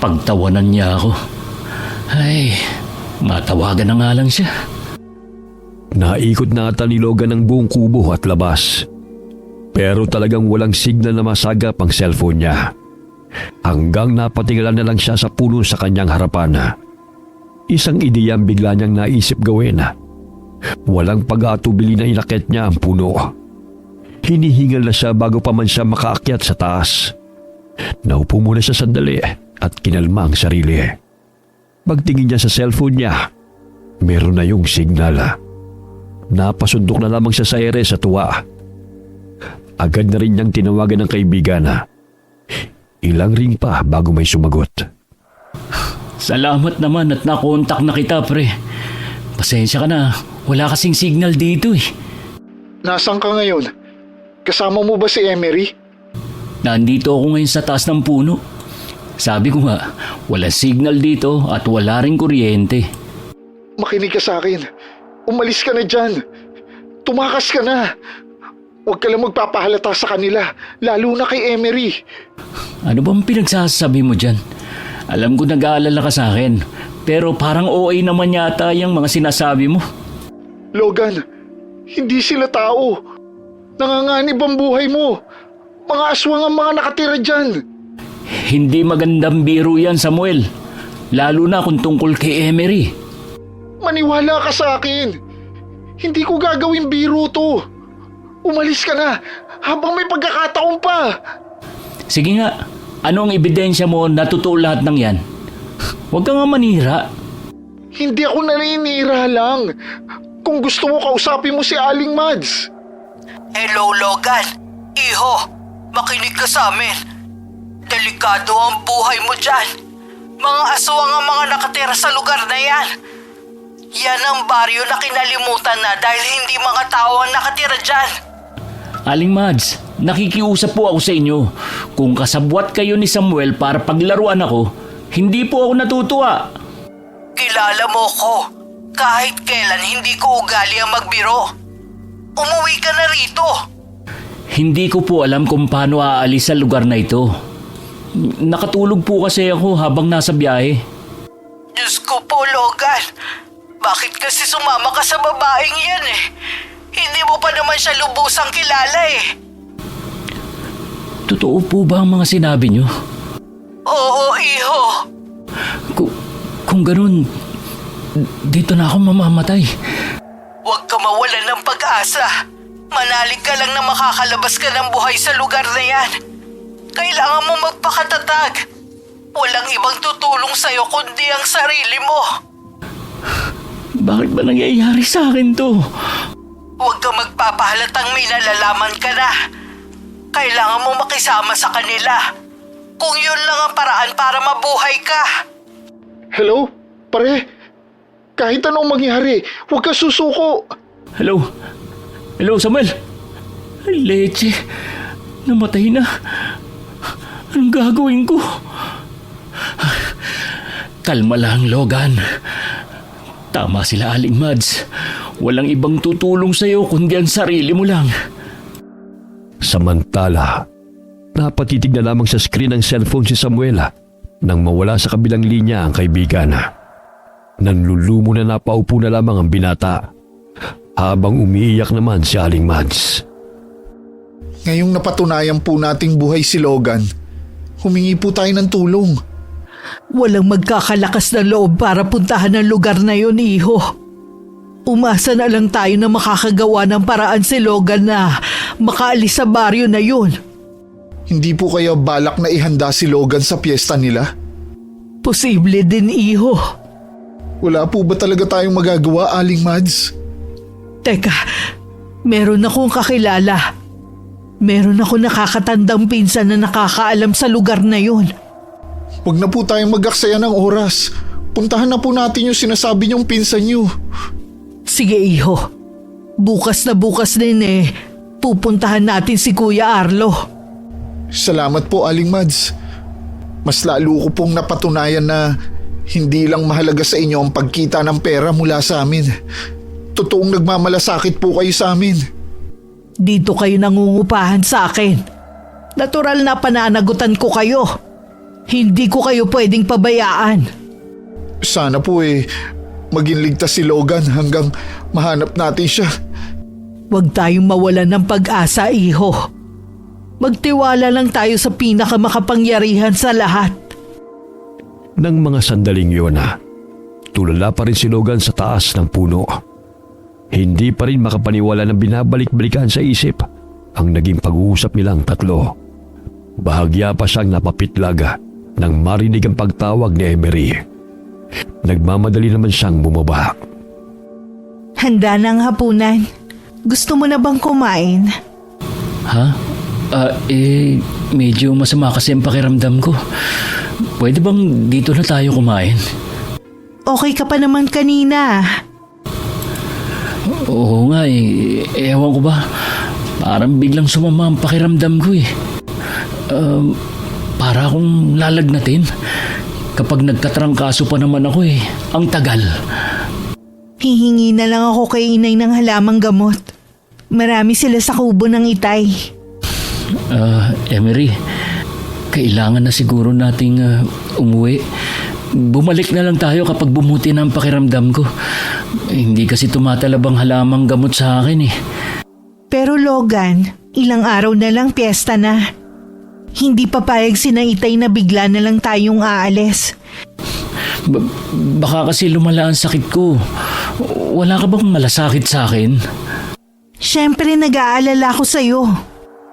pagtawanan niya ako. Ay, matawagan na nga lang siya. Naikot na ata ni Logan ang buong kubo at labas. Pero talagang walang signal na masagap ang cellphone niya. Hanggang napatingala na lang siya sa puno sa kanyang harapan. Isang ideya ang bigla niyang naisip gawin. Walang pag-aatubili na inakit niya ang puno. Hinihingal na siya bago pa man siya makaakyat sa taas. Naupo muna siya sandali at kinalma ang sarili. Pagtingin niya sa cellphone niya, meron na yung signal. Napasundok na lamang siya sa ere sa tuwa. Agad na rin niyang tinawagan ng kaibigan. Ilang ring pa bago may sumagot. Salamat naman at nakontak na kita, pre. Pasensya ka na, wala kasing signal dito eh. Nasaan ka ngayon? Kasama mo ba si Emery? Nandito ako ngayon sa taas ng puno. Sabi ko nga, wala signal dito at wala ring kuryente. Makinig ka sa akin. Umalis ka na dyan. Tumakas ka na. Huwag ka lang magpapahalata sa kanila, lalo na kay Emery. Ano bang pinagsasabi mo dyan? Alam ko nag-aalala ka sa akin, pero parang OA naman yata yung mga sinasabi mo. Logan, hindi sila tao. Nanganganib ang buhay mo. Mga aswang ang mga nakatira dyan. Hindi magandang biro yan, Samuel. Lalo na kung tungkol kay Emery. Maniwala ka sa akin. Hindi ko gagawin biro to. Umalis ka na habang may pagkakataon pa. Sige nga, ano ang ebidensya mo na totoo lahat ng yan? Huwag ka nga manira. Hindi ako naninira lang. Kung gusto mo, kausapin mo si Aling Mads. Hello, Logan. Iho, makinig ka sa amin. Delikado ang buhay mo dyan. Mga aswang ang mga nakatira sa lugar na yan. Yan ang baryo na kinalimutan na dahil hindi mga tao ang nakatira dyan. Aling Mads, nakikiusap po ako sa inyo. Kung kasabwat kayo ni Samuel para paglaruan ako, hindi po ako natutuwa. Kilala mo ko. Kahit kailan hindi ko ugali ang magbiro. Umuwi ka na rito. Hindi ko po alam kung paano aalis sa lugar na ito. Nakatulog po kasi ako habang nasa biyahe. Diyos ko po, Logan. Bakit kasi sumama ka sa babaeng yan eh? Hindi mo pa naman siya lubusang kilala eh. Totoo po ba ang mga sinabi niyo? Oo, iho. Kung ganun, dito na ako mamamatay. Huwag ka mawalan ng pag-asa. Manalig ka lang na makakalabas ka ng buhay sa lugar na yan. Kailangan mo magpakatatag. Walang ibang tutulong sa'yo kundi ang sarili mo. Bakit ba nangyayari sa akin to? Huwag ka magpapahalatang may nalalaman ka na. Kailangan mo makisama sa kanila. Kung yun lang ang paraan para mabuhay ka. Hello? Pare? Kahit anong mangyari, huwag ka susuko. Hello? Hello, Samuel? Ay, leche. Namatay na. Anong gagawin ko? Kalma lang, Logan. Tama sila, Aling Mads. Walang ibang tutulong sa'yo kundi ang sarili mo lang. Samantala, napatitig na lamang sa screen ng cellphone si Samuel nang mawala sa kabilang linya ang kaibigan. Nanlulumo na napaupo na lamang ang binata habang umiiyak naman si Aling Mads. Ngayong napatunayan po nating buhay si Logan, humingi po tayo ng tulong. Walang magkakalakas na loob para puntahan ang lugar na yun, iho. Umasa na lang tayo na makakagawa ng paraan si Logan na makaalis sa baryo na yun. Hindi po kaya balak na ihanda si Logan sa piyesta nila? Posible din, iho. Wala po ba talaga tayong magagawa, Aling Mads? Teka, meron akong kakilala. Meron ako nakakatandang pinsan na nakakaalam sa lugar na yun. Huwag na po tayong mag-aksaya ng oras. Puntahan na po natin yung sinasabi niyong pinsan niyo. Sige iho, bukas na bukas din pupuntahan natin si Kuya Arlo. Salamat po, Aling Mads. Mas lalo ko pong napatunayan na hindi lang mahalaga sa inyo ang pagkita ng pera mula sa amin. Totoong nagmamalasakit po kayo sa amin. Dito kayo nangungupahan sa akin. Natural na pananagutan ko kayo. Hindi ko kayo pwedeng pabayaan. Sana po maging ligtas si Logan hanggang mahanap natin siya. Huwag tayong mawalan ng pag-asa, iho. Magtiwala lang tayo sa pinakamakapangyarihan sa lahat. Nang mga sandaling yun tulala pa rin si Logan sa taas ng puno. Hindi pa rin makapaniwala ng binabalik-balikan sa isip ang naging pag-uusap nilang tatlo. Bahagya pa siyang napapitlaga nang marinig ang pagtawag ni Emery. Nagmamadali naman siyang bumaba. Handa na ang hapunan. Gusto mo na bang kumain? Ha? Medyo masama kasi ang pakiramdam ko. Pwede bang dito na tayo kumain? Okay ka pa naman kanina. Oo nga ewan ko ba. Parang biglang sumama ang pakiramdam ko para akong lalagnatin. Kapag nagkatrangkaso pa naman ako ang tagal. Hihingi na lang ako kay inay ng halamang gamot. Marami sila sa kubo ng itay. Emery, kailangan na siguro nating umuwi. Bumalik na lang tayo kapag bumuti na ang pakiramdam ko. Hindi kasi tumatalabang halamang gamot sa akin Pero Logan, ilang araw na lang piyesta na. Hindi papayag si Itay na bigla na lang tayong aalis. Baka kasi lumala ang sakit ko. Wala ka bang malasakit sa akin? Siyempre nag-aalala ko sa'yo.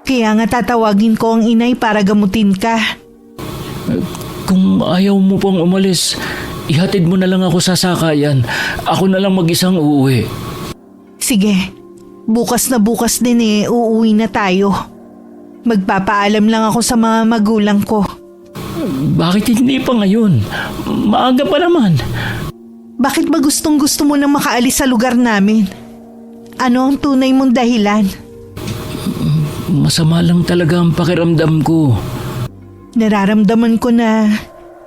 Kaya nga tatawagin ko ang inay para gamutin ka. Kung ayaw mo pang umalis, ihatid mo na lang ako sa sakayan. Ako na lang mag-isang uuwi. Sige, bukas na bukas din uuwi na tayo. Magpapaalam lang ako sa mga magulang ko. Bakit hindi pa ngayon? Maaga pa naman. Bakit ba gustong gusto mo na makaalis sa lugar namin? Ano ang tunay mong dahilan? Masama lang talaga ang pakiramdam ko. Nararamdaman ko na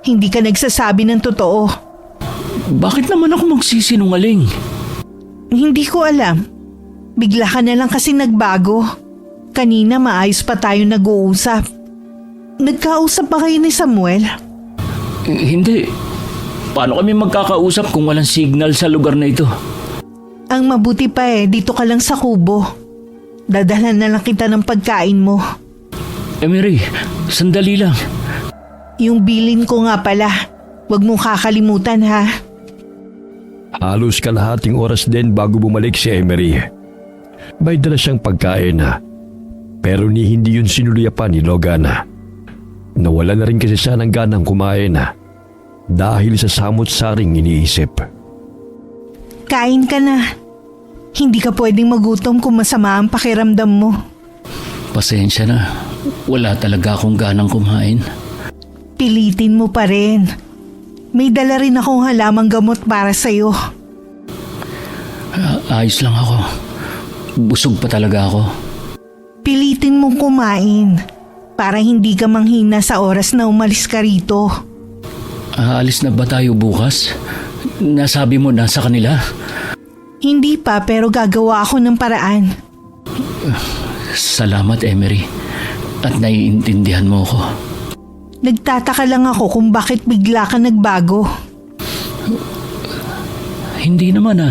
hindi ka nagsasabi ng totoo. Bakit naman ako magsisinungaling? Hindi ko alam. Bigla ka na lang kasi nagbago. Kanina maayos pa tayo nag-uusap. Nagkausap ba kayo ni Samuel? Hindi. Paano kami magkakausap kung walang signal sa lugar na ito? Ang mabuti pa dito ka lang sa kubo. Dadalhan na lang kita ng pagkain mo. Emery, sandali lang. Yung bilin ko nga pala. Huwag mong kakalimutan ha. Halos kalahating oras din bago bumalik si Emery. May dala siyang pagkain pero hindi yun sinuluyapan ni Logan. Nawala na rin kasi siya ng ganang kumain dahil sa samot-saring iniisip. Kain ka na. Hindi ka pwedeng magutom kung masama ang pakiramdam mo. Pasensya na. Wala talaga akong ganang kumain. Pilitin mo pa rin. May dala rin akong halamang gamot para sa'yo. Ayos lang ako. Busog pa talaga ako. Pilitin mong kumain para hindi ka manghina sa oras na umalis ka rito. Aalis na ba tayo bukas? Nasabi mo na sa kanila? Hindi pa pero gagawa ako ng paraan. Salamat, Emery. At naiintindihan mo ko. Nagtataka lang ako kung bakit bigla ka nagbago. Hindi naman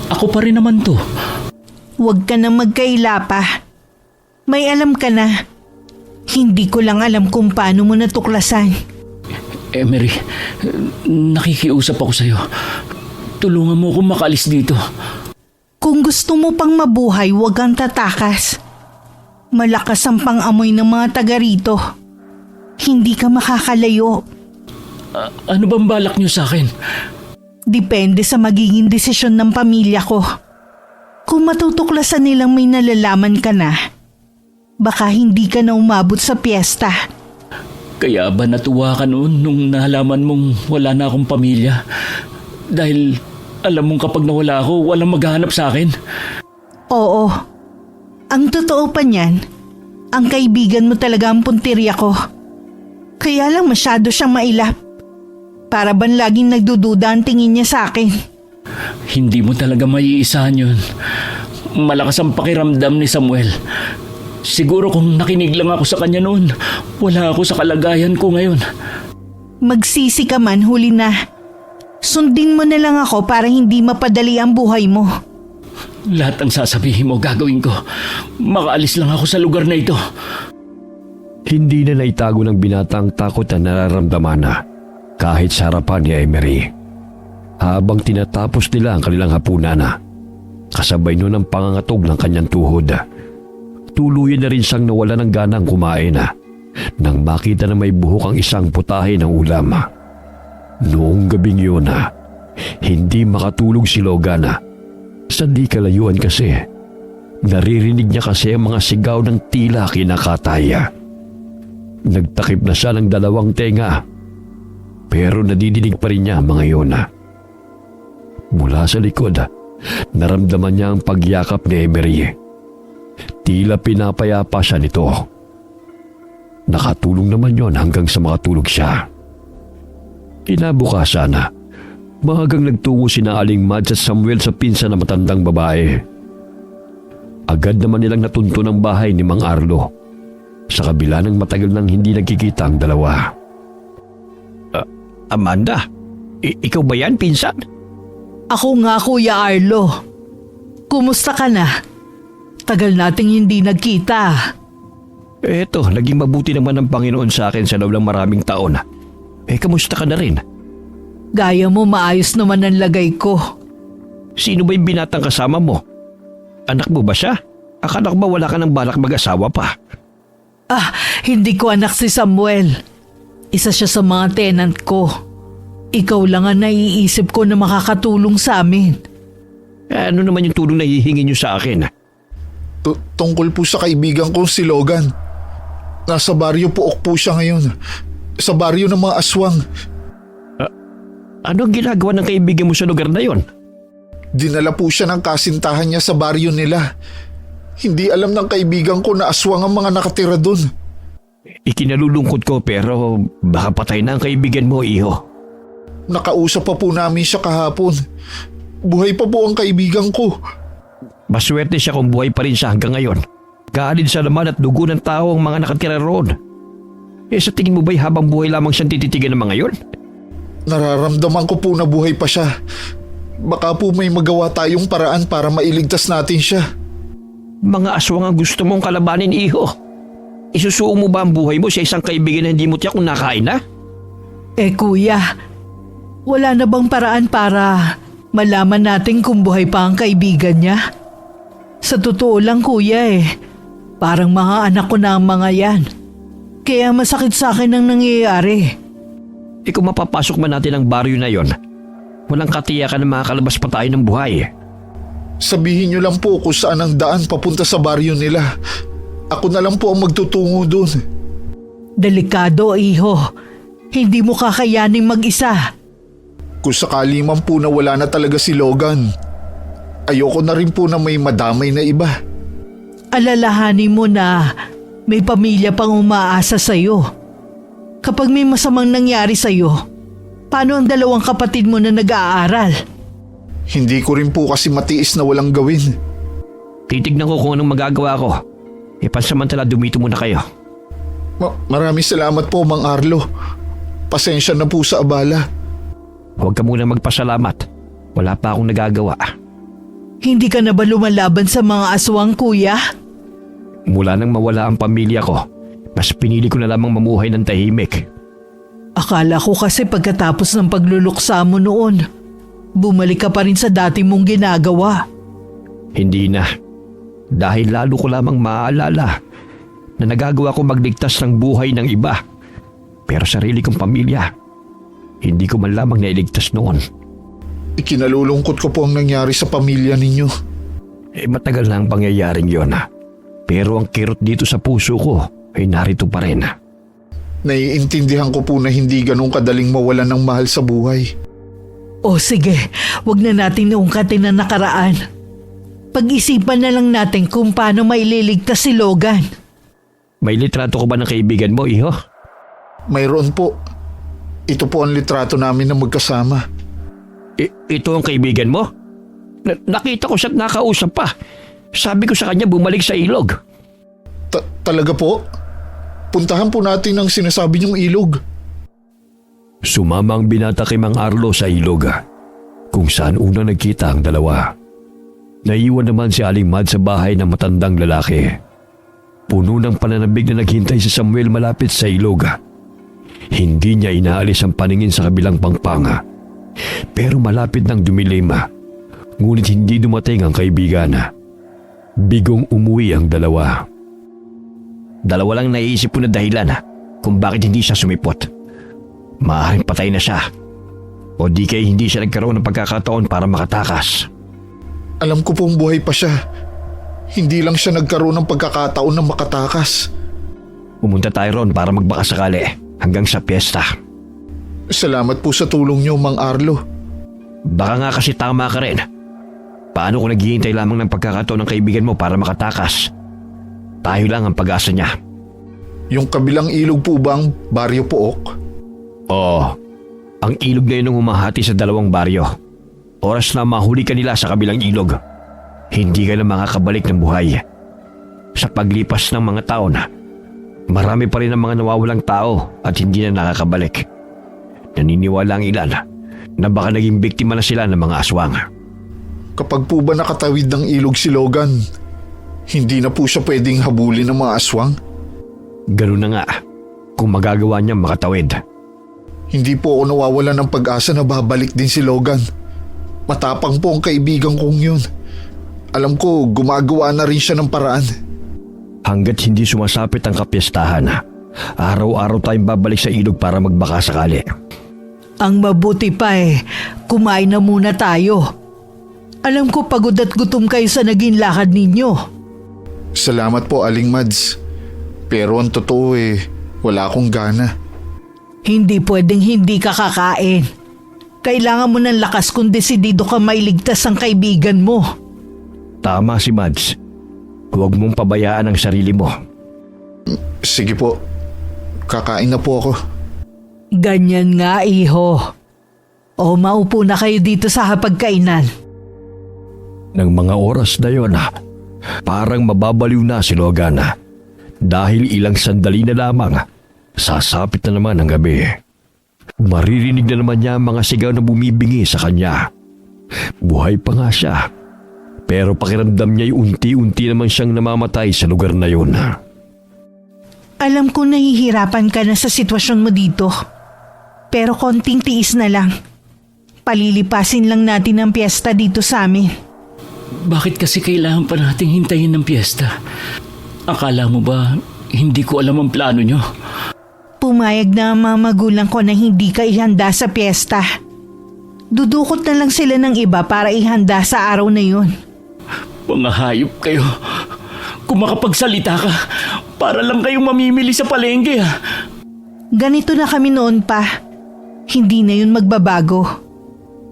Ako pa rin naman to. Huwag ka na magkaila pa. May alam ka na. Hindi ko lang alam kung paano mo natuklasan. Emery, nakikiusap ako sa'yo. Tulungan mo akong makaalis dito. Kung gusto mo pang mabuhay, huwag kang tatakas. Malakas ang pang-amoy ng mga taga rito. Hindi ka makakalayo. Ano bang balak niyo sa akin? Depende sa magiging desisyon ng pamilya ko. Kung matutuklasan nilang may nalalaman ka na, baka hindi ka na umabot sa piyesta. Kaya ba natuwa ka noon nung nalaman mong wala na akong pamilya? Dahil alam mong kapag nawala ako, walang maghahanap sa akin. Oo. Ang totoo pa niyan, ang kaibigan mo talaga ang puntirya ko. Kaya lang masyado siyang mailap. Para ban laging nagdududa ang tingin niya sa akin. Hindi mo talaga maiisahan yun. Malakas ang pakiramdam ni Samuel. Siguro kung nakinig lang ako sa kanya noon, wala ako sa kalagayan ko ngayon. Magsisi ka man, huli na. Sundin mo na lang ako para hindi mapadali ang buhay mo. Lahat ng sasabihin mo gagawin ko. Makaalis lang ako sa lugar na ito. Hindi na naitago ng binatang takot na nararamdaman na kahit sa harapan ni Emery. Habang tinatapos nila ang kanilang hapunan na, kasabay nun ang pangangatog ng kanyang tuhod. Tuluyan na rin siyang nawala ng ganang kumain nang makita na may buhok ang isang putahe ng ulam. Noong gabing yun hindi makatulog si Logan sa di kalayuan kasi. Naririnig niya kasi ang mga sigaw ng tila kinakatay. Nagtakip na siya ng 2 tenga pero nadidinig pa rin niya ang mga yun. Mula sa likod, naramdaman niya ang pagyakap ni Emery. Tila pinapayapa siya nito. Nakatulong naman yon hanggang sa makatulog siya. Kinabukasan, maagang nagtungo sina Aling Mads at Samuel sa pinsan na matandang babae. Agad naman nilang natunto ng bahay ni Mang Arlo, sa kabila ng matagal nang hindi nagkikita ang dalawa. Amanda, ikaw ba yan, pinsan? Ako nga, Kuya Arlo. Kumusta ka na? Tagal nating hindi nagkita. Eto, naging mabuti naman ang Panginoon sa akin sa loob ng maraming taon. Kamusta ka na rin? Gaya mo, maayos naman ang lagay ko. Sino ba yung binatang kasama mo? Anak mo ba siya? Akala ko ba wala ka ng balak mag-asawa pa? Hindi ko anak si Samuel. Isa siya sa mga tenant ko. Ikaw lang ang naiisip ko na makakatulong sa amin. Ano naman yung tulong na hihingi niyo sa akin? Tungkol po sa kaibigan ko si Logan. Nasa baryo Puok po siya ngayon. Sa baryo ng mga aswang. Ano ang ginagawa ng kaibigan mo sa lugar na yon? Dinala po siya ng kasintahan niya sa baryo nila. Hindi alam ng kaibigan ko na aswang ang mga nakatira doon. Ikinalulungkot ko pero baka patay na ang kaibigan mo, iho. Nakausap pa po namin siya kahapon. Buhay pa po ang kaibigan ko. Maswerte siya kung buhay pa rin siya hanggang ngayon. Kaalid sa laman at dugo ng tao ang mga nakatira roon. Sa tingin mo ba'y habang buhay lamang siyang tititigan ng mga yon? Nararamdaman ko po na buhay pa siya. Baka po may magawa tayong paraan para mailigtas natin siya. Mga aswang ang gusto mong kalabanin, iho. Isusuong mo ba ang buhay mo sa isang kaibigan na hindi mo tiyak kung nakain na? Kuya, wala na bang paraan para malaman natin kung buhay pa ang kaibigan niya? Sa totoo lang, kuya, parang mga anak ko na ang mga yan. Kaya masakit sa akin ang nangyayari. Kung mapapasok man natin ang baryo na yon, walang katiyakan na makakalabas pa tayo ng buhay. Sabihin niyo lang po kung saan ang daan papunta sa baryo nila. Ako na lang po ang magtutungo doon. Delikado, iho. Hindi mo kakayaning mag-isa. Kung sakali man po na wala na talaga si Logan, ayoko na rin po na may madamay na iba. Alalahanin mo na may pamilya pang umaasa sa'yo. Kapag may masamang nangyari sa'yo, paano ang 2 kapatid mo na nag-aaral? Hindi ko rin po kasi matiis na walang gawin. Titignan ko kung anong magagawa ko. Pansamantala dumito muna kayo. Maraming salamat po, Mang Arlo. Pasensya na po sa abala. Huwag ka muna magpasalamat. Wala pa akong nagagawa. Hindi ka na ba lumalaban sa mga aswang, kuya? Mula nang mawala ang pamilya ko, mas pinili ko na lamang mamuhay ng tahimik. Akala ko kasi pagkatapos ng pagluluksa mo noon, bumalik ka pa rin sa dati mong ginagawa. Hindi na. Dahil lalo ko lamang maaalala na nagagawa ko magligtas ng buhay ng iba. Pero sarili kong pamilya, hindi ko man lamang nailigtas noon. Ikinalulungkot ko po ang nangyari sa pamilya ninyo. Matagal na ang pangyayaring yon. Pero ang kirot dito sa puso ko ay narito pa rin. Naiintindihan ko po na hindi ganun kadaling mawalan ng mahal sa buhay. O sige, wag na natin ungkatin ang nakaraan. Pag-isipan na lang natin kung paano maililigtas si Logan. May litrato ko ba ng kaibigan mo, iho? Mayroon po. Ito po ang litrato namin na magkasama. Ito ang kaibigan mo? Nakita ko siya't nakausap pa. Sabi ko sa kanya bumalik sa ilog. Talaga po? Puntahan po natin ang sinasabi niyong ilog. Sumama ang binata kay Mang Arlo sa ilog, kung saan unang nagkita ang dalawa. Naiwan naman si Aling Mad sa bahay ng matandang lalaki. Puno ng pananabig na naghintay si Samuel malapit sa ilog. Hindi niya inaalis ang paningin sa kabilang pangpanga. Pero malapit nang dumilim, ngunit hindi dumating ang kaibigan. Bigong umuwi ang dalawa. Dalawa lang naiisip ko na dahilan kung bakit hindi siya sumipot. Maaaring patay na siya. O di kaya hindi siya nagkaroon ng pagkakataon para makatakas. Alam ko pong buhay pa siya. Hindi lang siya nagkaroon ng pagkakataon na makatakas. Pumunta tayo ron para magbakasakali hanggang sa piyesta. Salamat po sa tulong niyo, Mang Arlo. Baka nga kasi tama ka rin. Paano kung naghihintay lamang ng pagkakataon ng kaibigan mo para makatakas? Tayo lang ang pag-asa niya. Yung kabilang ilog po ba ang Baryo Pook? Oo. Ang ilog na yun ang humahati sa dalawang baryo. Oras na mahuli ka nila sa kabilang ilog, hindi ka na makakabalik ng buhay. Sa paglipas ng mga taon, marami pa rin ang mga nawawalang tao at hindi na nakakabalik. Naniniwala ang ilan na baka naging biktima na sila ng mga aswang. Kapag po ba nakatawid ng ilog si Logan, hindi na po siya pwedeng habulin ng mga aswang? Ganun na nga kung magagawa niya makatawid. Hindi po ako nawawalan ng pag-asa na babalik din si Logan. Matapang po ang kaibigan kong yun. Alam ko gumagawa na rin siya ng paraan. Hanggat hindi sumasapit ang kapistahan, araw-araw tayong babalik sa ilog para magbaka sakali. Ang mabuti pa kumain na muna tayo. Alam ko pagod at gutom kayo sa naging lakad ninyo. Salamat po, Aling Mads. Pero ang totoo wala akong gana. Hindi pwedeng hindi ka kakain. Kailangan mo ng lakas kung desidido ka mailigtas ang kaibigan mo. Tama si Mads. Huwag mong pabayaan ang sarili mo. Sige po, kakain na po ako. Ganyan nga, iho. O maupo na kayo dito sa hapagkainan. Nang mga oras na yon, parang mababaliw na si Logan. Dahil ilang sandali na lamang, sasapit na naman ang gabi. Maririnig na naman niya ang mga sigaw na bumibingi sa kanya. Buhay pa nga siya, pero pakiramdam niya'y unti-unti naman siyang namamatay sa lugar na yun. Alam ko nahihirapan ka na sa sitwasyon mo dito. Pero konting tiis na lang. Palilipasin lang natin ang piyesta dito sa amin. Bakit kasi kailangan pa nating hintayin ng piyesta? Akala mo ba hindi ko alam ang plano nyo? Pumayag na ang mga magulang ko na hindi ka ihanda sa piyesta. Dudukot na lang sila ng iba para ihanda sa araw na yun. Mga hayop kayo. Kung makapagsalita ka, para lang kayong mamimili sa palengke. Ganito na kami noon pa. Hindi na yun magbabago.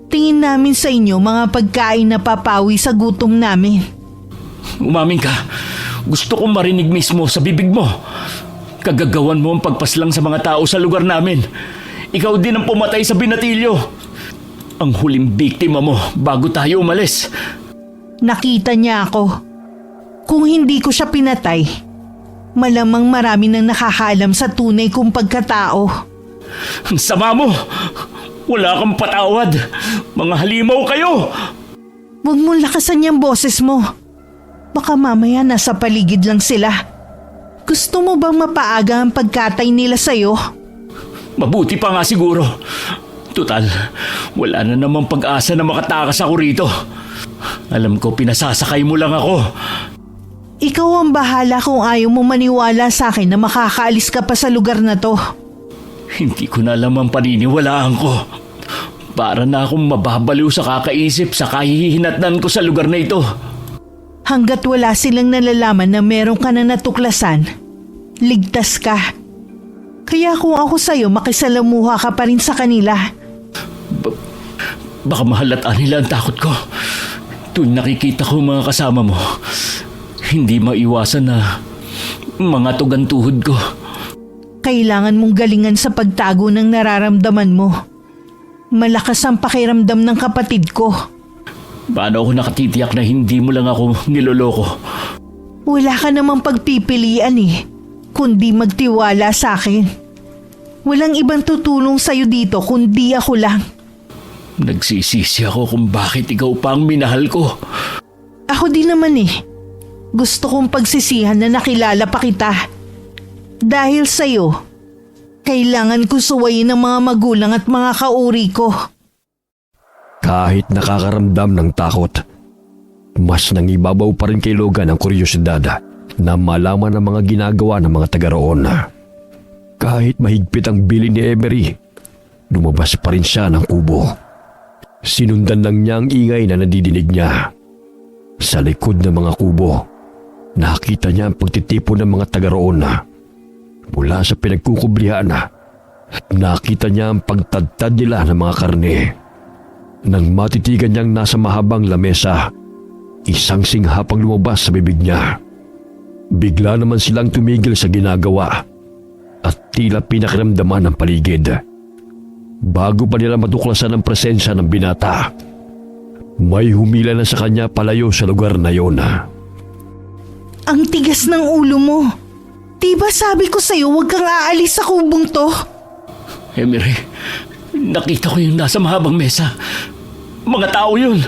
Tingin namin sa inyo mga pagkain na papawi sa gutom namin. Umamin ka. Gusto kong marinig mismo sa bibig mo. Kagagawan mo ang pagpaslang sa mga tao sa lugar namin. Ikaw din ang pumatay sa binatilyo. Ang huling biktima mo bago tayo umalis. Nakita niya ako. Kung hindi ko siya pinatay, malamang marami nang nakakaalam sa tunay kong pagkatao. Ang sama mo! Wala kang patawad! Mga halimaw kayo! Huwag mong lakasan yung boses mo. Baka mamaya nasa paligid lang sila. Gusto mo bang mapaaga ang pagkatay nila sa'yo? Mabuti pa nga siguro. Tutal, wala na namang pag-asa na makatakas ako rito. Alam ko pinasasakay mo lang ako. Ikaw ang bahala kung ayaw mo maniwala sa akin na makakaalis ka pa sa lugar na to. Hindi ko na alam ang paniniwalaan ko. Para na akong mababaliw sa kakaisip sa kahihinatnan ko sa lugar na ito. Hanggat wala silang nalalaman na meron ka na natuklasan, ligtas ka. Kaya kung ako sa'yo, makisalamuha ka pa rin sa kanila. Baka mahalata nila ang takot ko. Tuwing nakikita ko mga kasama mo, hindi maiwasan na mga tugan-tuhod ko. Kailangan mong galingan sa pagtago ng nararamdaman mo. Malakas ang pakiramdam ng kapatid ko. Paano ako nakatitiyak na hindi mo lang ako niloloko? Wala ka namang pagpipilian kundi magtiwala sa akin. Walang ibang tutulong sa'yo dito kundi ako lang. Nagsisisi ako kung bakit ikaw pa ang minahal ko. Ako din naman Gusto kong pagsisihan na nakilala pa kita. Dahil sa'yo, kailangan ko suwayin ng mga magulang at mga kauri ko. Kahit nakakaramdam ng takot, mas nangibabaw pa rin kay Logan ang kuryosidad na malaman ang mga ginagawa ng mga taga roon. Kahit mahigpit ang bilin ni Emery, lumabas pa rin siya ng kubo. Sinundan lang niya ang ingay na nadidinig niya. Sa likod ng mga kubo, nakita niya ang pagtitipon ng mga taga roon. Mula sa pinagkukublihan, nakita niya ang pagtadtad nila ng mga karne. Nang matitigan niyang nasa mahabang lamesa, isang singhapang lumabas sa bibig niya. Bigla naman silang tumigil sa ginagawa at tila pinakiramdaman ang paligid. Bago pa nila matuklasan ang presensya ng binata, may humila na sa kanya palayo sa lugar na yon. Ang tigas ng ulo mo. Diba sabi ko sa'yo huwag kang aalis sa kubong to? Emery, nakita ko yung nasa mahabang mesa. Mga tao yun.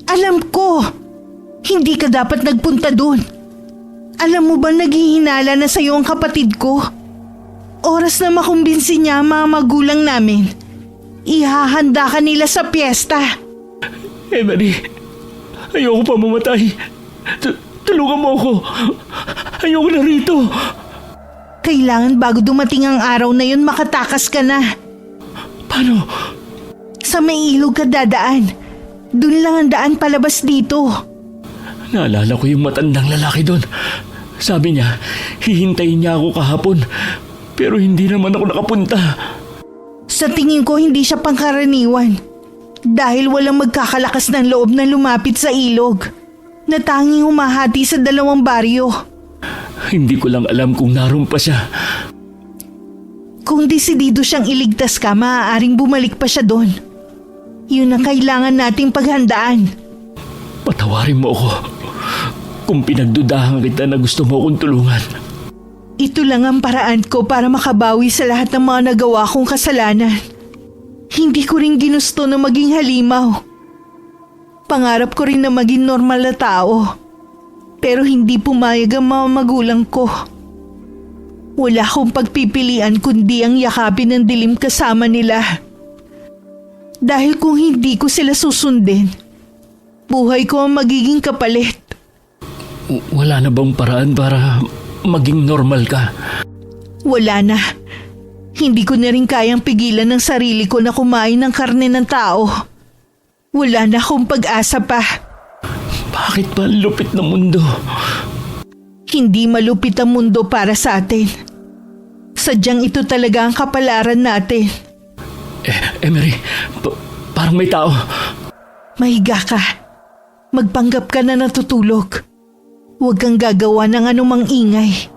Alam ko. Hindi ka dapat nagpunta dun. Alam mo ba naghihinala na sa'yo ang kapatid ko? Oras na makumbinsi niya ang mga magulang namin. Ihahanda ka nila sa piyesta. Emery, ayoko pa mamatay. Tulungan mo ako. Ayoko na rito. Kailangan bago dumating ang araw na yun makatakas ka na. Paano? Sa may ilog ka dadaan. Doon lang ang daan palabas dito. Naalala ko yung matandang lalaki doon. Sabi niya, hihintayin niya ako kahapon. Pero hindi naman ako nakapunta. Sa tingin ko hindi siya pangkaraniwan. Dahil walang magkakalakas ng loob na lumapit sa ilog. Na tanging humahati sa dalawang baryo. Hindi ko lang alam kung naroon pa siya. Kung desidido siyang iligtas ka, maaaring bumalik pa siya doon. Yun ang kailangan nating paghandaan. Patawarin mo ako kung pinagdudahan kita na gusto mo akong tulungan. Ito lang ang paraan ko para makabawi sa lahat ng mga nagawa kong kasalanan. Hindi ko rin ginusto na maging halimaw. Pangarap ko rin na maging normal na tao. Pero hindi pumayag ang mga magulang ko. Wala akong pagpipilian kundi ang yakapin ng dilim kasama nila. Dahil kung hindi ko sila susundin, buhay ko ang magiging kapalit. Wala na bang paraan para maging normal ka? Wala na. Hindi ko na rin kayang pigilan ng sarili ko na kumain ng karne ng tao. Wala na akong pag-asa pa. Bakit ba ang lupit ng mundo? Hindi malupit ang mundo para sa atin. Sadyang ito talaga ang kapalaran natin. Emery, parang may tao. Mahiga ka. Magpanggap ka na natutulog. Huwag kang gagawa ng anumang ingay.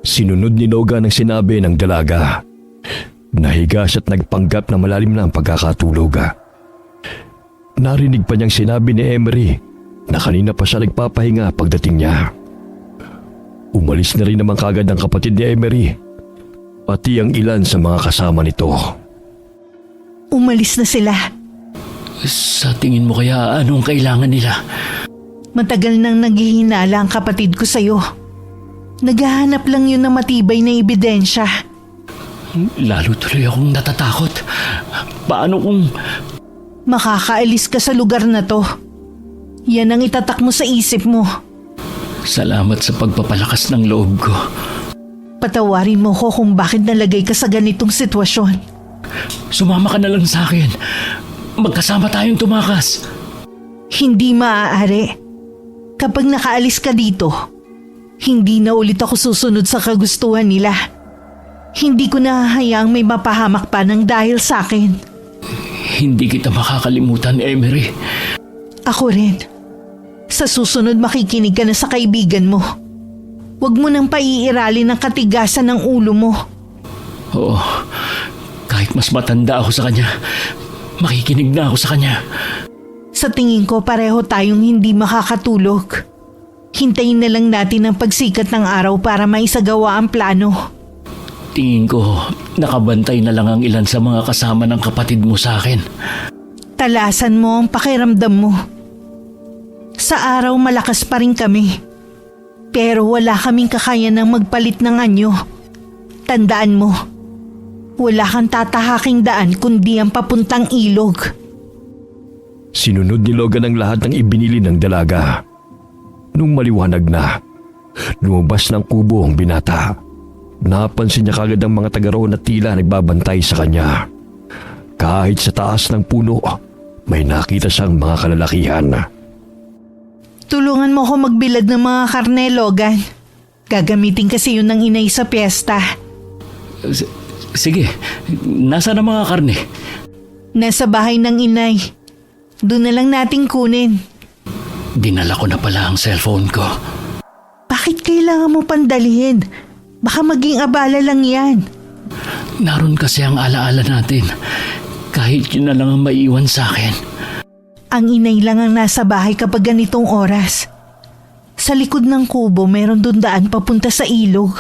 Sinunod ni Logan ang sinabi ng dalaga. Nahiga siya't nagpanggap na malalim na ang pagkakatulog. Narinig pa niyang sinabi ni Emery na kanina pa siya nagpapahinga pagdating niya. Umalis na rin naman kagad ang kapatid ni Emery, pati ang ilan sa mga kasama nito. Umalis na sila. Sa tingin mo kaya anong kailangan nila? Matagal nang naghihinala ang kapatid ko sa'yo. Naghahanap lang yun ng matibay na ebidensya. Lalo tuloy akong natatakot. Paano kung... Makakaalis ka sa lugar na to. Yan ang itatak mo sa isip mo. Salamat sa pagpapalakas ng loob ko. Patawarin mo ko kung bakit nalagay ka sa ganitong sitwasyon. Sumama ka na lang sa akin. Magkasama tayong tumakas. Hindi maaari. kapag nakaalis ka dito, hindi na ulit ako susunod sa kagustuhan nila. Hindi ko nahahayaang may mapahamak pa ng dahil sa akin. Hindi kita makakalimutan, Emery. Ako rin. Sa susunod makikinig ka na sa kaibigan mo. Huwag mo nang paiiralin ang katigasan ng ulo mo. Oo, kahit mas matanda ako sa kanya, makikinig na ako sa kanya. Sa tingin ko pareho tayong hindi makakatulog. Hintayin na lang natin ang pagsikat ng araw para maisagawa ang plano. Tingin ko, nakabantay na lang ang ilan sa mga kasama ng kapatid mo sa akin. Talasan mo ang pakiramdam mo. Sa araw malakas pa rin kami. Pero wala kaming kakayanang magpalit ng anyo. Tandaan mo, wala kang tatahaking daan kundi ang papuntang ilog. Sinunod ni Logan ang lahat ng ibinili ng dalaga. Nung maliwanag na, lumabas ng kubo ang binata. Napansin niya kagad ang mga taga roon na tila nagbabantay sa kanya. Kahit sa taas ng puno, may nakita siyang mga kalalakihan. Tulungan mo ako magbilad ng mga karne, Logan. Gagamitin kasi yun ng inay sa piyesta. Sige, nasaan ang mga karne? Nasa bahay ng inay. Doon na lang natin kunin. Dinala ko na pala ang cellphone ko. Bakit kailangan mo pandalihin? Baka maging abala lang yan. Naroon kasi ang alaala natin. Kahit yun na lang ang maiwan sa akin. Ang inay lang ang nasa bahay kapag ganitong oras. Sa likod ng kubo meron doon daan papunta sa ilog.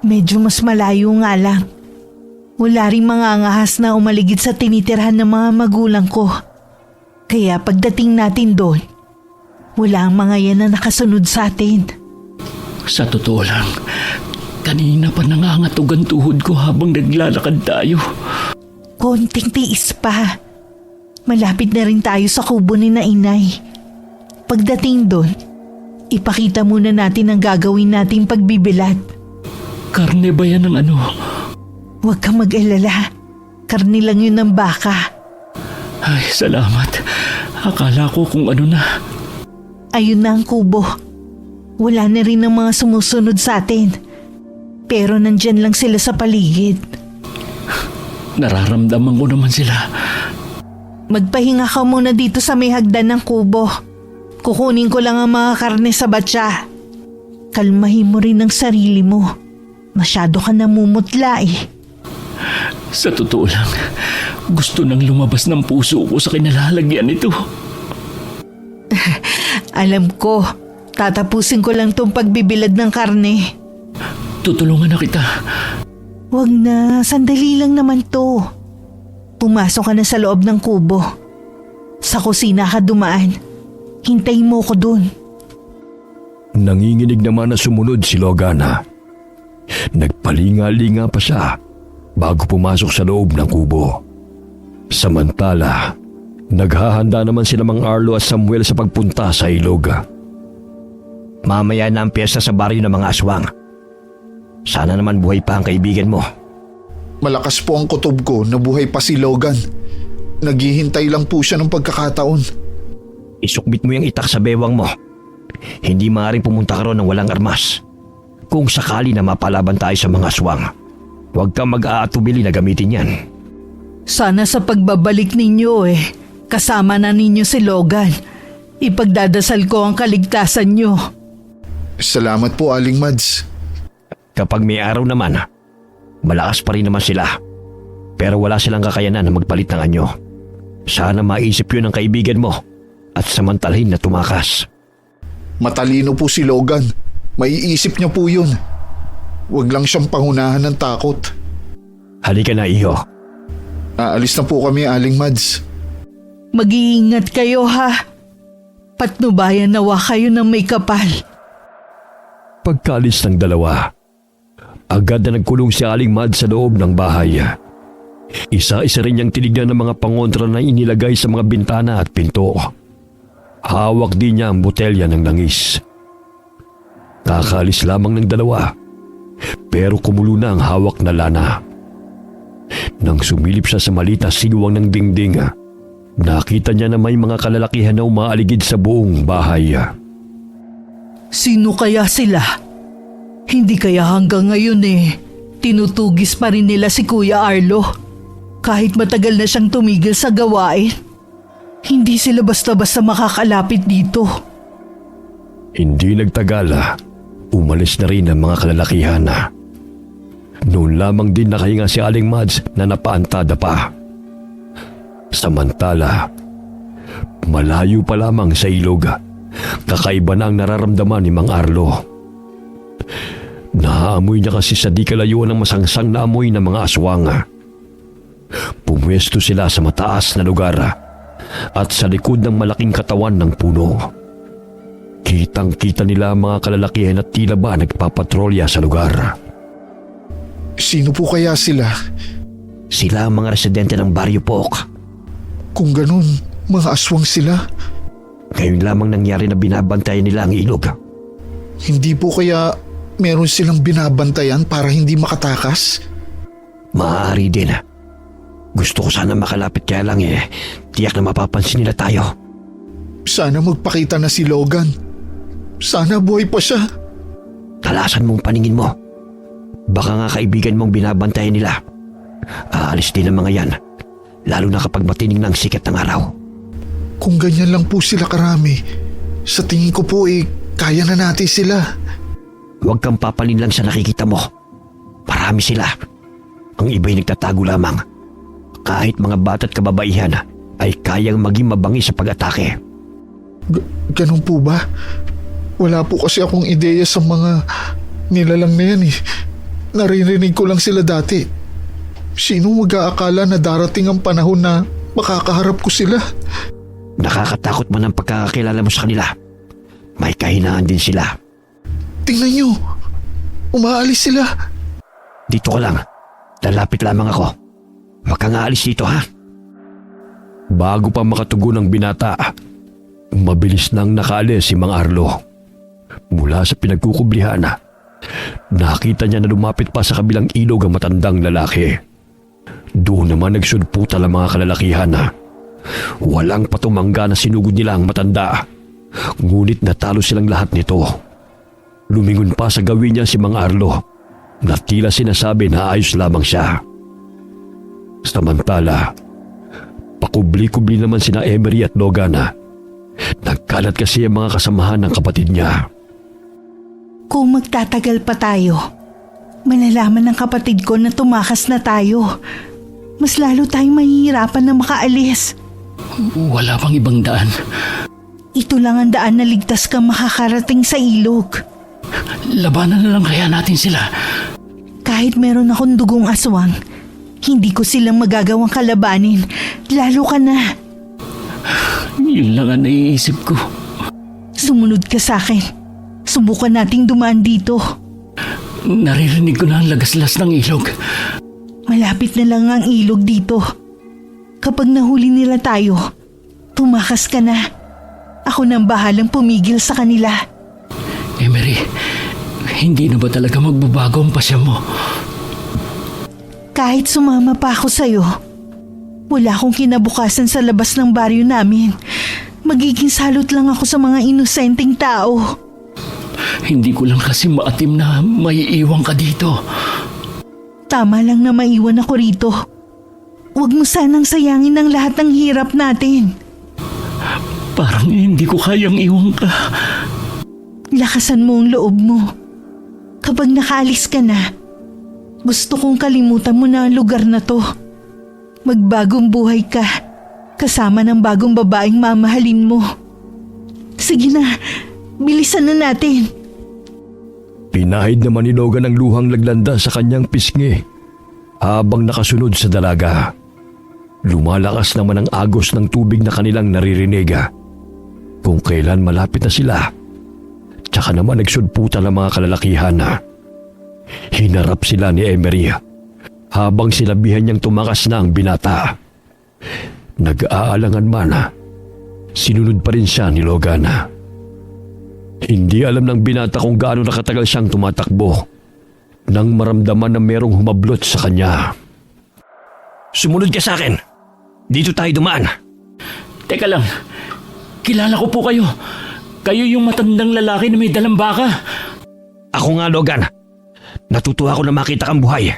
Medyo mas malayo nga lang. Wala rin mga angahas na umaligid sa tinitirhan ng mga magulang ko. Kaya pagdating natin doon, wala ang mga yan na nakasunod sa atin. Sa totoo lang, kanina pa nangangatog ang tuhod ko habang naglalakad tayo. Konting tiis pa. Malapit na rin tayo sa kubo ni na inay. Pagdating doon, ipakita muna natin ang gagawin nating pagbibilad. Karne ba yan ng ano? Huwag kang mag-alala. Karni lang yun ng baka. Ay, salamat. Akala ko kung ano na. Ayun na ang kubo. Wala na rin ang mga sumusunod sa atin. Pero nandyan lang sila sa paligid. Nararamdaman ko naman sila. Magpahinga ka muna dito sa may hagdan ng kubo. Kukunin ko lang ang mga karne sa batya. Kalmahin mo rin ang sarili mo. Masyado ka namumutla eh. Sa totoo lang, gusto nang lumabas ng puso ko sa kinalalagyan nito. Alam ko, tatapusin ko lang tong pagbibilad ng karne. Tutulungan na kita. Wag na, sandali lang naman to. Pumasok ka na sa loob ng kubo. Sa kusina ka dumaan. Hintayin mo ko dun. Nanginginig naman na sumunod si Logana. Nagpalinga-linga pa siya bago pumasok sa loob ng kubo. Samantala, naghahanda naman sila Mang Arlo at Samuel sa pagpunta sa ilog. Mamaya na ang piyesta sa baryo ng mga aswang. Sana naman buhay pa ang kaibigan mo. Malakas po ang kutob ko na buhay pa si Logan. Naghihintay lang po siya ng pagkakataon. Isukbit mo yung itak sa bewang mo. Hindi maaaring pumunta ka ron ng walang armas. Kung sakali na mapalaban tayo sa mga aswang, huwag kang mag-aatubili na gamitin yan. Sana sa pagbabalik ninyo kasama na ninyo si Logan. Ipagdadasal ko ang kaligtasan nyo. Salamat po, Aling Mads. Kapag may araw naman, malakas pa rin naman sila. Pero wala silang kakayanan na magpalit ng anyo. Sana maisip yun ng kaibigan mo at samantalhin na tumakas. Matalino po si Logan. Maiisip niya po yun. Huwag lang siyang pangunahan ng takot. Halika na, iho. Aalis na po kami, Aling Mads. Mag-iingat kayo ha. Patnubayan nawa kayo ng may kapal. Pagkalis ng dalawa, agad na nagkulong si Aling Mads sa loob ng bahay. Isa-isa rin niyang tinignan ng mga pangontra na inilagay sa mga bintana at pinto. Hawak din niya ang botelya ng langis. Kakaalis lamang ng dalawa, pero kumulo na ang hawak na lana. Nang sumilip siya sa maliit na sigwang ng dingding, nakita niya na may mga kalalakihan na umaaligid sa buong bahay. Sino kaya sila? Hindi kaya hanggang ngayon tinutugis pa rin nila si Kuya Arlo. Kahit matagal na siyang tumigil sa gawain, hindi sila basta-basta makakalapit dito. Hindi nagtagal, umalis na rin ang mga kalalakihan. Noon lamang din nakahinga si Aling Mads na napaantada pa. Samantala, malayo pa lamang sa ilog, kakaiba na ang nararamdaman ni Mang Arlo. Naaamoy niya kasi sa di kalayuan ng masangsang na amoy ng mga aswang. Pumwesto sila sa mataas na lugar at sa likod ng malaking katawan ng puno. Kitang-kita nila ang mga kalalakihan at tila ba nagpapatrolya sa lugar. Sino po kaya sila? Sila ang mga residente ng Baryo Pok. Kung ganun, mga aswang sila. Ngayon lamang nangyari na binabantayan nila ang ilog. Hindi po kaya meron silang binabantayan para hindi makatakas? Maaari din. Gusto ko sana makalapit kaya lang tiyak na mapapansin nila tayo. Sana magpakita na si Logan. Sana buhay pa siya. Talasan mong paningin mo. Baka nga kaibigan mong binabantayan nila. Aalis din ang mga yan. Lalo na kapag matining na ang sikat ng araw. Kung ganyan lang po sila karami, sa tingin ko po kaya na natin sila. Huwag kang papalin lang sa nakikita mo. Marami sila. Ang iba'y nagtatago lamang. Kahit mga bata't kababaihan ay kayang maging mabangis sa pag-atake. Ganun po ba? Wala po kasi akong ideya sa mga nilalang na yan. Naririnig ko lang sila dati. Sino mag-aakala na darating ang panahon na makakaharap ko sila? Nakakatakot man ang pagkakakilala mo sa kanila. May kahinaan din sila. Tingnan nyo, umaalis sila. Dito ka lang. Lalapit lamang ako. Huwag kang aalis dito, ha? Bago pa makatugon ang binata, mabilis nang nakaalis si Mang Arlo. Mula sa pinagkukublihan, nakita niya na lumapit pa sa kabilang ilog ang matandang lalaki. Doon naman nagsudputal ang mga kalalakihan. Walang patumangga na sinugod nila ang matanda. Ngunit natalo silang lahat nito. Lumingon pa sa gawin niya si Mang Arlo na tila sinasabi na ayos lamang siya. Samantala, pakubli-kubli naman sina Emery at Logan. Nagkalat kasi ang mga kasamahan ng kapatid niya. Kung magtatagal pa tayo, malalaman ng kapatid ko na tumakas na tayo. Mas lalo tayong mahihirapan na makaalis. Wala pang ibang daan. Ito lang ang daan na ligtas kang makakarating sa ilog. Labanan na lang kaya natin sila. Kahit meron akong dugong aswang, hindi ko silang magagawang kalabanin. Lalo ka na. Yun lang ang naiisip ko. Sumunod ka sa akin. Subukan nating dumaan dito. Naririnig ko na ang lagaslas ng ilog. Malapit na lang ang ilog dito. Kapag nahuli nila tayo, tumakas ka na. Ako nang bahalang pumigil sa kanila. Emery, hindi na ba talaga magbabago ang pasya mo? Kahit sumama pa ako sa'yo, wala akong kinabukasan sa labas ng baryo namin. Magiging salot lang ako sa mga inosenteng tao. Hindi ko lang kasi maatim na maiiwan ka dito. Tama lang na maiwan ako rito. Huwag mo sanang sayangin ang lahat ng hirap natin. Parang hindi ko kayang iwan ka. Lakasan mo ang loob mo. Kapag nakaalis ka na, gusto kong kalimutan mo na ang lugar na to. Magbagong buhay ka, kasama ng bagong babaeng mamahalin mo. Sige na, bilisan na natin. Pinahid naman ni Logan ang luhang laglanda sa kanyang pisngi habang nakasunod sa dalaga. Lumalakas naman ang agos ng tubig na kanilang naririnig. Kung kailan malapit na sila, tsaka naman nagsudputan ang mga kalalakihan. Hinarap sila ni Emery habang sinabihan niyang tumakas na ang binata. Nag-aalangan man, sinunod pa rin siya ni Logan. Hindi alam ng binata kung gaano nakatagal siyang tumatakbo nang maramdaman na merong humablot sa kanya. Sumunod ka sa akin. Dito tayo dumaan. Teka lang, kilala ko po kayo. Kayo yung matandang lalaki na may dalang baka. Ako nga, Logan. Natutuwa ako na makita kang buhay.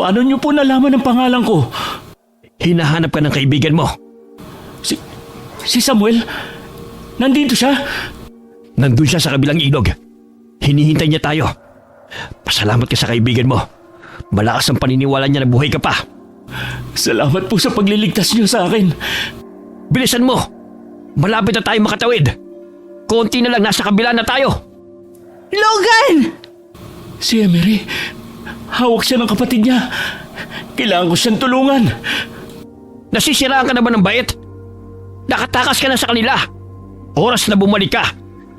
Paano niyo po nalaman ang pangalan ko? Hinahanap ka ng kaibigan mo. Si Samuel? Nandito siya? Nandun siya sa kabilang ilog. Hinihintay niya tayo. Pasalamat ka sa kaibigan mo. Malakas ang paniniwala niya na buhay ka pa. Salamat po sa pagliligtas niyo sa akin. Bilisan mo! Malapit na tayo makatawid. Konti na lang, nasa kabila na tayo. Logan! Si Emery, hawak siya ng kapatid niya. Kailangan ko siyang tulungan. Nasisiraan ka na ba ng bait? Nakatakas ka na sa kanila. Oras na bumalik ka.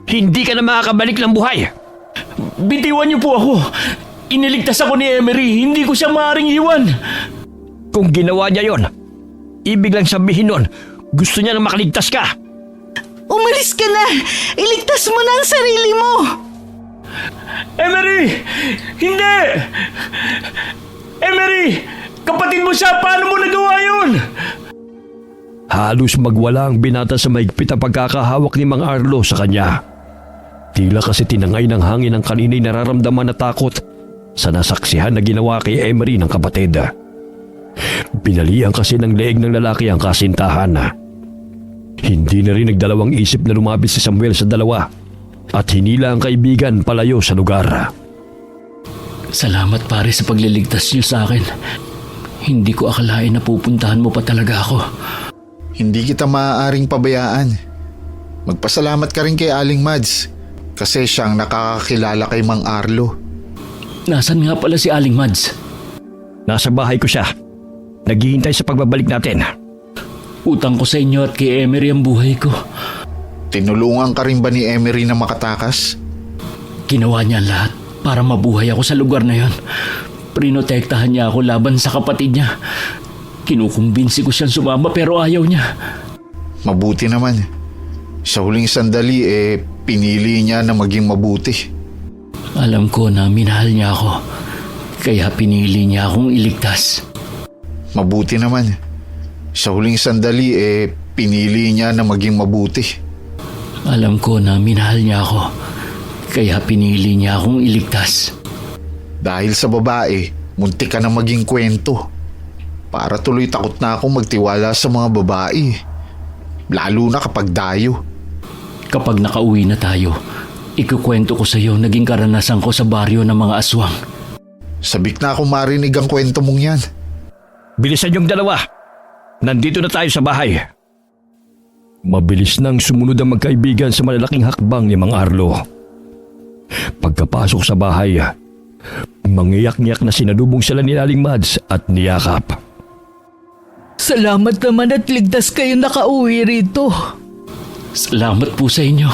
Hindi ka na makakabalik ng buhay. Bitiwan niyo po ako. Iniligtas ako ni Emery. Hindi ko siya maaaring iwan. Kung ginawa niya yon, ibig lang sabihin nun, gusto niya na makaligtas ka. Umalis ka na! Iligtas mo na ang sarili mo! Emery! Hindi! Emery! Kapatid mo siya! Paano mo nagawa yun? Halos magwala ang binata sa maigpit na pagkakahawak ni Mang Arlo sa kanya. Tila kasi tinangay ng hangin ang kanina'y nararamdaman na takot sa nasaksihan na ginawa kay Emery ng kapatid. Binalian kasi ng leeg ng lalaki ang kasintahan. Hindi na rin nagdalawang isip na lumapit si Samuel sa dalawa at hinila ang kaibigan palayo sa lugar. Salamat pare sa pagliligtas niyo sa akin. Hindi ko akalain na pupuntahan mo pa talaga ako. Hindi kita maaaring pabayaan. Magpasalamat ka rin kay Aling Mads kasi siyang nakakakilala kay Mang Arlo. Nasaan nga pala si Aling Mads? Nasa bahay ko siya. Naghihintay sa pagbabalik natin. Utang ko sa inyo at kay Emery ang buhay ko. Tinulungan ka rin ba ni Emery na makatakas? Ginawa niya ang lahat para mabuhay ako sa lugar na yon. Prinotektahan niya ako laban sa kapatid niya. Kinukumbinsi ko siyang sumama pero ayaw niya. Mabuti naman. Sa huling sandali pinili niya na maging mabuti. Alam ko na minahal niya ako. Kaya pinili niya akong iligtas. Mabuti naman. Sa huling sandali pinili niya na maging mabuti. Alam ko na minahal niya ako. Kaya pinili niya akong iligtas. Dahil sa babae, muntik ka na maging kwento. Para tuloy takot na akong magtiwala sa mga babae. Lalo na kapag dayo. Kapag nakauwi na tayo, ikukwento ko sa iyo naging karanasan ko sa baryo ng mga aswang. Sabik na akong marinig ang kwento mong yan. Bilisan yung dalawa. Nandito na tayo sa bahay. Mabilis nang sumunod ang magkaibigan sa malalaking hakbang ni Mang Arlo. Pagkapasok sa bahay, mangiyak-ngiyak na sinalubong sila ni Aling Mads at niyakap. Salamat naman at ligtas kayo nakauwi rito. Salamat po sa inyo.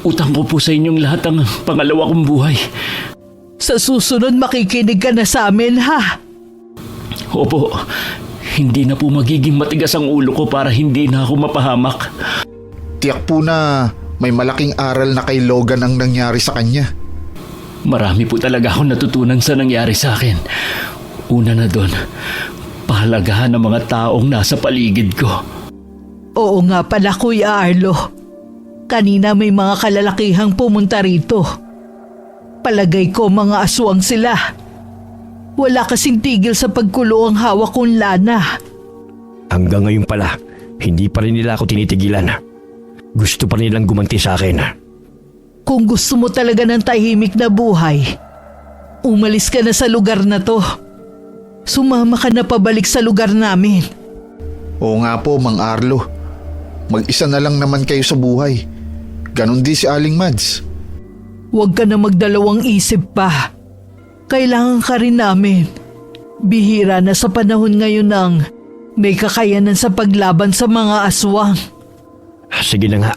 Utang ko po sa inyong lahat ang pangalawa kong buhay. Sa susunod makikinig ka na sa amin, ha? Opo, hindi na po magiging matigas ang ulo ko para hindi na ako mapahamak. Tiyak po na may malaking aral na kay Logan ang nangyari sa kanya. Marami po talaga akong natutunan sa nangyari sa akin. Una na doon, pahalagahan ng mga taong nasa paligid ko. Oo nga pala, Kuya Arlo. Kanina may mga kalalakihang pumunta rito. Palagay ko mga aswang sila. Wala kasing tigil sa pagkulo ang hawak kong lana. Hanggang ngayon pala, hindi pa rin nila ako tinitigilan. Gusto pa nilang gumanti sa akin. Kung gusto mo talaga ng tahimik na buhay, umalis ka na sa lugar na to. Sumama ka na pabalik sa lugar namin. Oo nga po, Mang Arlo. Mag-isa na lang naman kayo sa buhay. Ganon din si Aling Mads. Huwag ka na magdalawang isip pa. Kailangan ka rin namin. Bihira na sa panahon ngayon ng may kakayanan sa paglaban sa mga aswang. Sige na nga.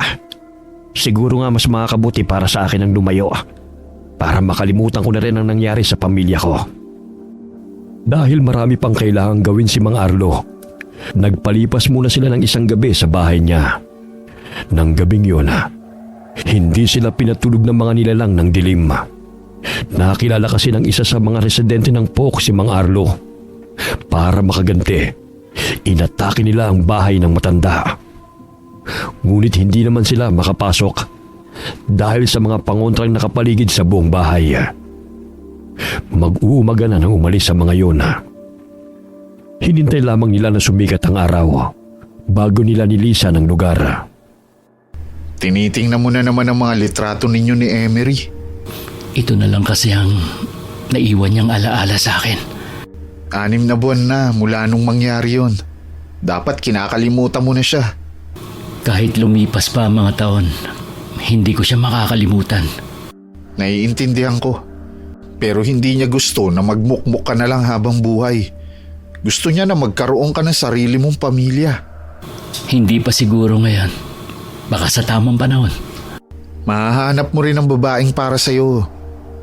Siguro nga mas makakabuti para sa akin ang lumayo. Para makalimutan ko na rin ang nangyari sa pamilya ko. Dahil marami pang kailangang gawin si Mang Arlo, nagpalipas muna sila ng isang gabi sa bahay niya. Nang gabing yun, hindi sila pinatulog ng mga nilalang ng dilim. Nakilala kasi ng isa sa mga residente ng Pook si Mang Arlo. Para makaganti, inatake nila ang bahay ng matanda. Ngunit hindi naman sila makapasok dahil sa mga pangontrang nakapaligid sa buong bahay. Mag-uumaga na nang umalis sa mga yun. Hinintay lamang nila na sumikat ang araw bago nila nilisan ang lugar. Tinitingnan mo na naman ang mga litrato ninyo ni Emery. Ito na lang kasi ang naiwan niyang alaala sa akin. 6 na buwan na mula nung mangyari yon. Dapat kinakalimutan mo na siya. Kahit lumipas pa ang mga taon, hindi ko siya makakalimutan. Naiintindihan ko. Pero hindi niya gusto na magmukmuk ka na lang habang buhay. Gusto niya na magkaroon ka ng sarili mong pamilya. Hindi pa siguro ngayon. Baka sa tamang panahon. Mahahanap mo rin ang babaeng para sa'yo.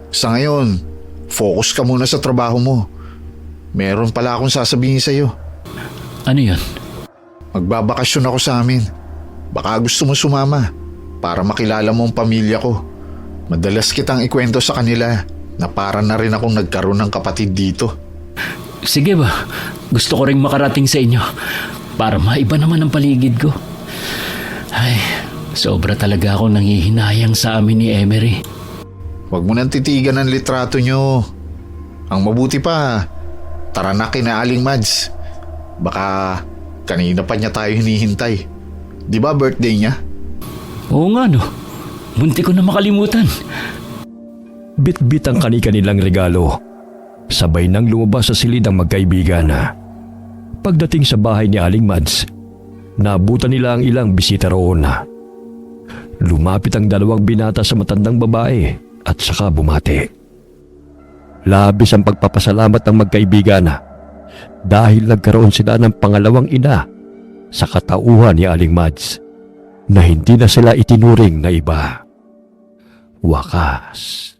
Sa ngayon, focus ka muna sa trabaho mo. Meron pala akong sasabihin sa'yo. Ano yun? Magbabakasyon ako sa amin. Baka gusto mo sumama para makilala mo ang pamilya ko. Madalas kitang ikwento sa kanila na para na rin akong nagkaroon ng kapatid dito. Sige ba? Gusto ko ring makarating sa inyo para maiba naman ang paligid ko. Ay, sobra talaga akong nanghihinayang sa amin ni Emery. Huwag mo nang titigan ang litrato nyo. Ang mabuti pa, tara na kina Aling Mads. Baka kanina pa niya tayo hinihintay. Di ba birthday niya? Oo nga no. Munti ko na makalimutan. Bit-bit ang kani-kanilang regalo. Sabay nang lumabas sa silid ang magkaibigan. Pagdating sa bahay ni Aling Mads, naabutan nila ang ilang bisita roon. Lumapit ang 2 binata sa matandang babae at saka bumati. Labis ang pagpapasalamat ng magkaibigan dahil nagkaroon sila ng pangalawang ina sa katauhan ni Aling Mads na hindi na sila itinuring na iba. Wakas.